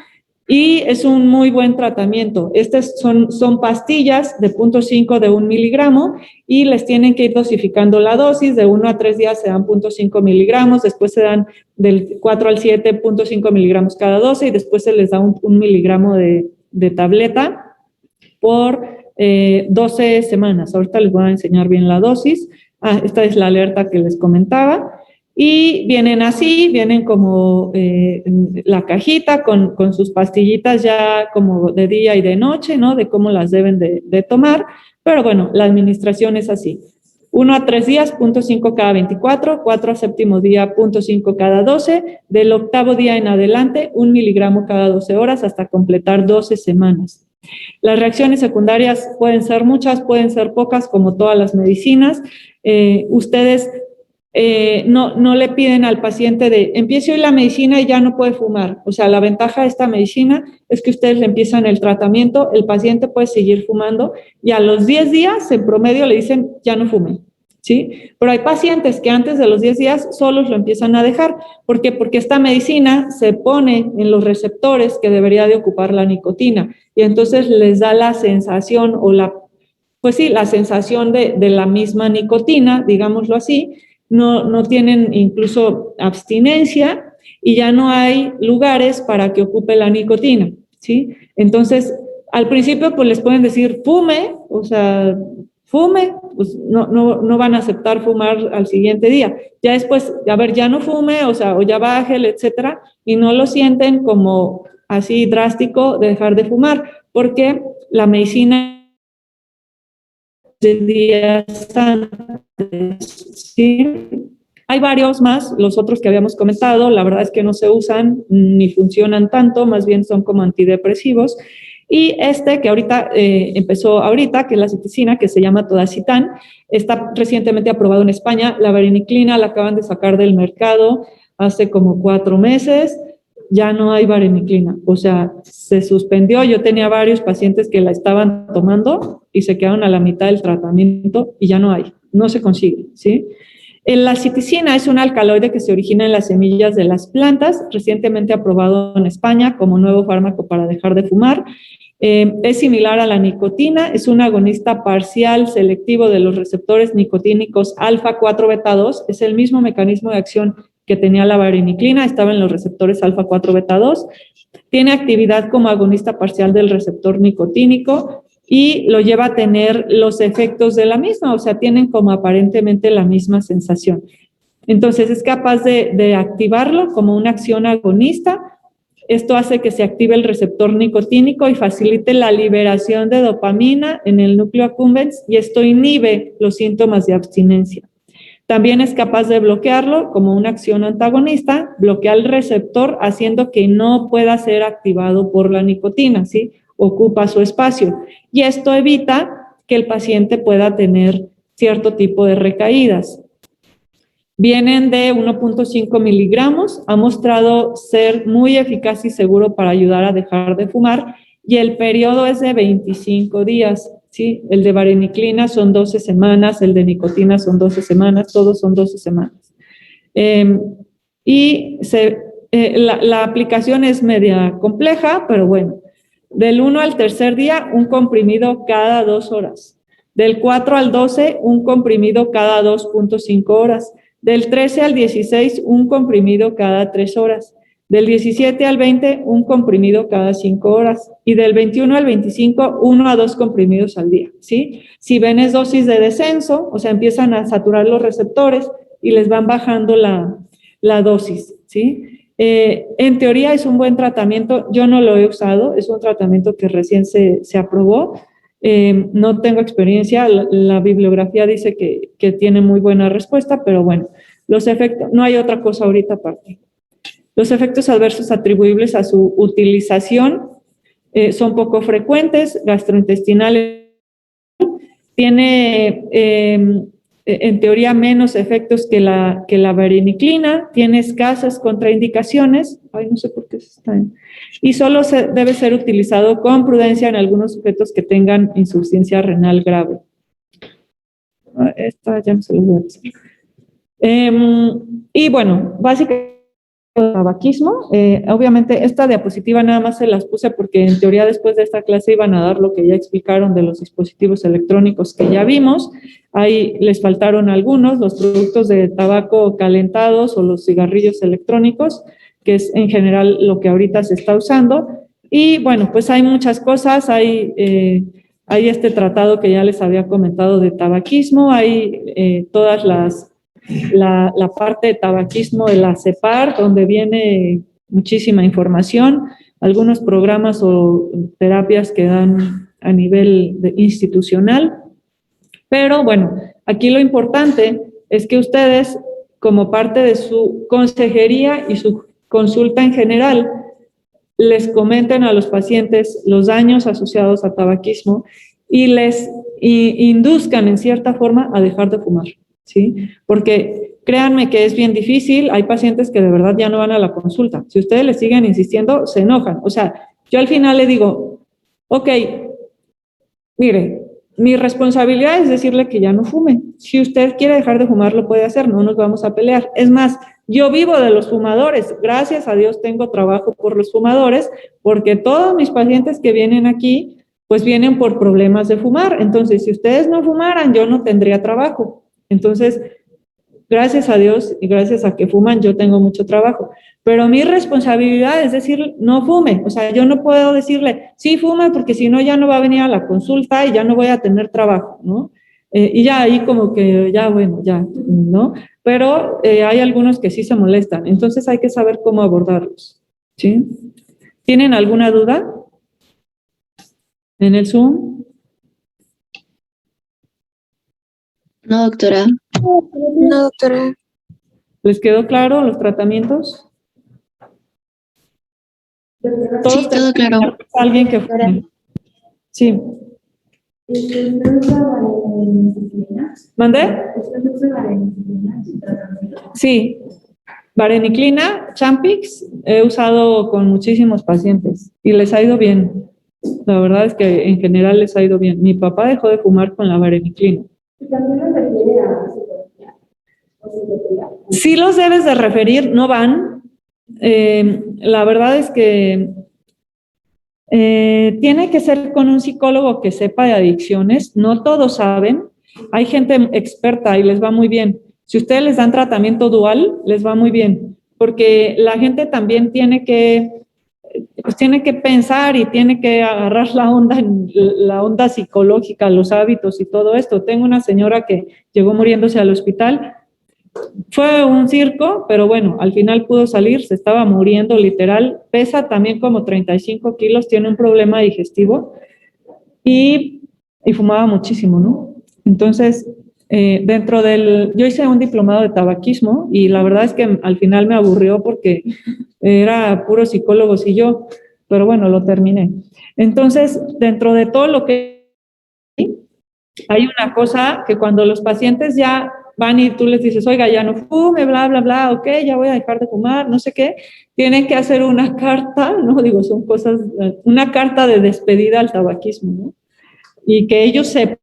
y es un muy buen tratamiento. Estas son pastillas de 0.5 de 1 miligramo y les tienen que ir dosificando la dosis, de 1 a 3 días se dan 0.5 miligramos, después se dan del 4 al 7, 0.5 miligramos cada 12 y después se les da un miligramo de tableta por 12 semanas. Ahorita les voy a enseñar bien la dosis. Esta es la alerta que les comentaba. Y vienen así, vienen como la cajita con sus pastillitas ya como de día y de noche, ¿no? De cómo las deben de tomar. Pero bueno, la administración es así. 1 a 3 días, 0.5 cada 24, 4 a séptimo día, 0.5 cada 12, del octavo día en adelante, 1 miligramo cada 12 horas hasta completar 12 semanas. Las reacciones secundarias pueden ser muchas, pueden ser pocas, como todas las medicinas. Ustedes no le piden al paciente de empiece hoy la medicina y ya no puede fumar. O sea, la ventaja de esta medicina es que ustedes le empiezan el tratamiento, el paciente puede seguir fumando y a los 10 días en promedio le dicen ya no fume, ¿sí? Pero hay pacientes que antes de los 10 días solos lo empiezan a dejar. ¿Por qué? Porque esta medicina se pone en los receptores que debería de ocupar la nicotina y entonces les da la sensación o la sensación de la misma nicotina, digámoslo así. No tienen incluso abstinencia y ya no hay lugares para que ocupe la nicotina, ¿sí? Entonces, al principio pues les pueden decir fume, o sea, fume, pues no van a aceptar fumar al siguiente día. Ya después, a ver, ya no fume, o sea, o ya bájele, etcétera, y no lo sienten como así drástico de dejar de fumar, porque la medicina de días antes, ¿sí? Hay varios más, los otros que habíamos comentado, la verdad es que no se usan ni funcionan tanto, más bien son como antidepresivos. Y este que ahorita empezó ahorita, que es la citicina, que se llama Todacitán, está recientemente aprobado en España. La vareniclina la acaban de sacar del mercado hace como 4 meses. Ya no hay vareniclina, o sea, se suspendió. Yo tenía varios pacientes que la estaban tomando y se quedaron a la mitad del tratamiento y ya no hay, no se consigue, ¿sí? La citicina es un alcaloide que se origina en las semillas de las plantas, recientemente aprobado en España como nuevo fármaco para dejar de fumar. Es similar a la nicotina, es un agonista parcial selectivo de los receptores nicotínicos alfa-4 beta-2, es el mismo mecanismo de acción que tenía la vareniclina, estaba en los receptores alfa-4 beta-2, tiene actividad como agonista parcial del receptor nicotínico y lo lleva a tener los efectos de la misma, o sea, tienen como aparentemente la misma sensación. Entonces, es capaz de activarlo como una acción agonista. Esto hace que se active el receptor nicotínico y facilite la liberación de dopamina en el núcleo accumbens y esto inhibe los síntomas de abstinencia. También es capaz de bloquearlo como una acción antagonista, bloquea el receptor haciendo que no pueda ser activado por la nicotina, ¿sí? Ocupa su espacio. Y esto evita que el paciente pueda tener cierto tipo de recaídas. Vienen de 1.5 miligramos, ha mostrado ser muy eficaz y seguro para ayudar a dejar de fumar y el periodo es de 25 días. ¿Sí? El de vareniclina son 12 semanas, el de nicotina son 12 semanas, todos son 12 semanas. La aplicación es media compleja, pero bueno, del 1 al tercer día, un comprimido cada 2 horas. Del 4 al 12, un comprimido cada 2.5 horas. Del 13 al 16, un comprimido cada 3 horas. Del 17 al 20, un comprimido cada 5 horas. Y del 21 al 25, 1 a 2 comprimidos al día, ¿sí? Si ven es dosis de descenso, o sea, empiezan a saturar los receptores y les van bajando la dosis, ¿sí? En teoría es un buen tratamiento, yo no lo he usado, es un tratamiento que recién se aprobó. No tengo experiencia, la bibliografía dice que tiene muy buena respuesta, pero bueno, los efectos, no hay otra cosa ahorita aparte. Los efectos adversos atribuibles a su utilización son poco frecuentes, gastrointestinales, tiene en teoría menos efectos que la vareniclina, tiene escasas contraindicaciones, no sé por qué se está en, y solo debe ser utilizado con prudencia en algunos sujetos que tengan insuficiencia renal grave. Esta ya no se lo voy a decir. Y bueno, básicamente tabaquismo. Obviamente esta diapositiva nada más se las puse porque en teoría después de esta clase iban a dar lo que ya explicaron de los dispositivos electrónicos que ya vimos. Ahí les faltaron algunos, los productos de tabaco calentados o los cigarrillos electrónicos, que es en general lo que ahorita se está usando. Y bueno, pues hay muchas cosas, hay este tratado que ya les había comentado de tabaquismo, hay todas la parte de tabaquismo de la CEPAR, donde viene muchísima información, algunos programas o terapias que dan a nivel institucional. Pero bueno, aquí lo importante es que ustedes, como parte de su consejería y su consulta en general, les comenten a los pacientes los daños asociados a tabaquismo y les induzcan en cierta forma a dejar de fumar. ¿Sí? Porque créanme que es bien difícil, hay pacientes que de verdad ya no van a la consulta. Si ustedes les siguen insistiendo, se enojan. O sea, yo al final le digo, ok, mire, mi responsabilidad es decirle que ya no fume. Si usted quiere dejar de fumar, lo puede hacer, no nos vamos a pelear. Es más, yo vivo de los fumadores, gracias a Dios tengo trabajo por los fumadores, porque todos mis pacientes que vienen aquí, pues vienen por problemas de fumar. Entonces, si ustedes no fumaran, yo no tendría trabajo. Entonces, gracias a Dios y gracias a que fuman, yo tengo mucho trabajo. Pero mi responsabilidad es decir, no fume. O sea, yo no puedo decirle, sí, fume, porque si no, ya no va a venir a la consulta y ya no voy a tener trabajo, ¿no? Y ya ahí como que, ya, bueno, ya, ¿no? Pero hay algunos que sí se molestan. Entonces, hay que saber cómo abordarlos, ¿sí? ¿Tienen alguna duda en el Zoom? No, doctora. No, doctora. ¿Les quedó claro los tratamientos? Todos Sí, todo claro. tenemos alguien que fume. Sí. ¿Usted usa vareniclina? ¿Mandé? ¿Usted usa vareniclina en su tratamiento? Sí. Vareniclina, Champix, he usado con muchísimos pacientes y les ha ido bien. La verdad es que en general les ha ido bien. Mi papá dejó de fumar con la vareniclina. Y también lo refiere a psicología o psiquiatría. Sí los debes de referir, no van. La verdad es que tiene que ser con un psicólogo que sepa de adicciones. No todos saben. Hay gente experta y les va muy bien. Si ustedes les dan tratamiento dual, les va muy bien, porque la gente también tiene que pensar y tiene que agarrar la onda psicológica, los hábitos y todo esto. Tengo una señora que llegó muriéndose al hospital. Fue un circo, pero bueno, al final pudo salir, se estaba muriendo literal. Pesa también como 35 kilos, tiene un problema digestivo y fumaba muchísimo, ¿no? Entonces, yo hice un diplomado de tabaquismo y la verdad es que al final me aburrió porque era puro psicólogos y yo, pero bueno, lo terminé. Entonces, dentro de todo lo que hay una cosa que cuando los pacientes ya van y tú les dices, oiga, ya no fume, bla, bla, bla, ok, ya voy a dejar de fumar, no sé qué, tienen que hacer una carta, no digo, son cosas, una carta de despedida al tabaquismo, ¿no? Y que ellos sepan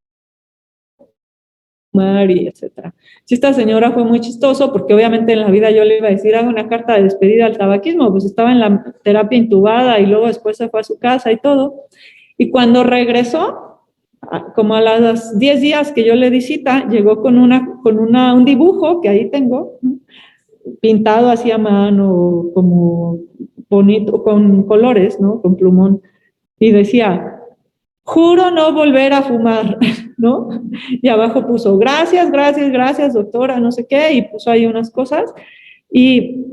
fumar y etcétera. Si esta señora fue muy chistoso, porque obviamente en la vida yo le iba a decir, haga una carta de despedida al tabaquismo, pues estaba en la terapia intubada y luego después se fue a su casa y todo. Y cuando regresó, como a los 10 días que yo le di cita, llegó con un dibujo que ahí tengo, ¿no? Pintado así a mano, como bonito, con colores, ¿no? Con plumón. Y decía, juro no volver a fumar, ¿no? Y abajo puso, gracias, gracias, gracias, doctora, no sé qué, y puso ahí unas cosas. Y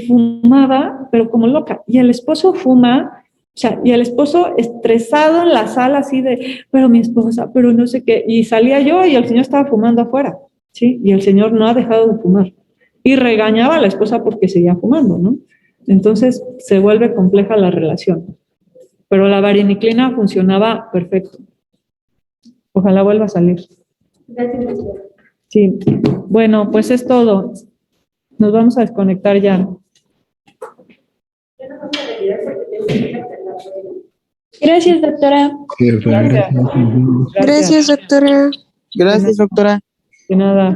fumaba, pero como loca. Y el esposo fuma, o sea, y el esposo estresado en la sala así de, pero mi esposa, pero no sé qué. Y salía yo y el señor estaba fumando afuera, ¿sí? Y el señor no ha dejado de fumar. Y regañaba a la esposa porque seguía fumando, ¿no? Entonces se vuelve compleja la relación. Pero la vareniclina funcionaba perfecto. Ojalá vuelva a salir. Gracias, doctora. Sí. Bueno, pues es todo. Nos vamos a desconectar ya. Yo no vamos a retirar porque tengo que hacer la prueba. Gracias, doctora. Gracias. Gracias, doctora. Gracias, doctora. De nada.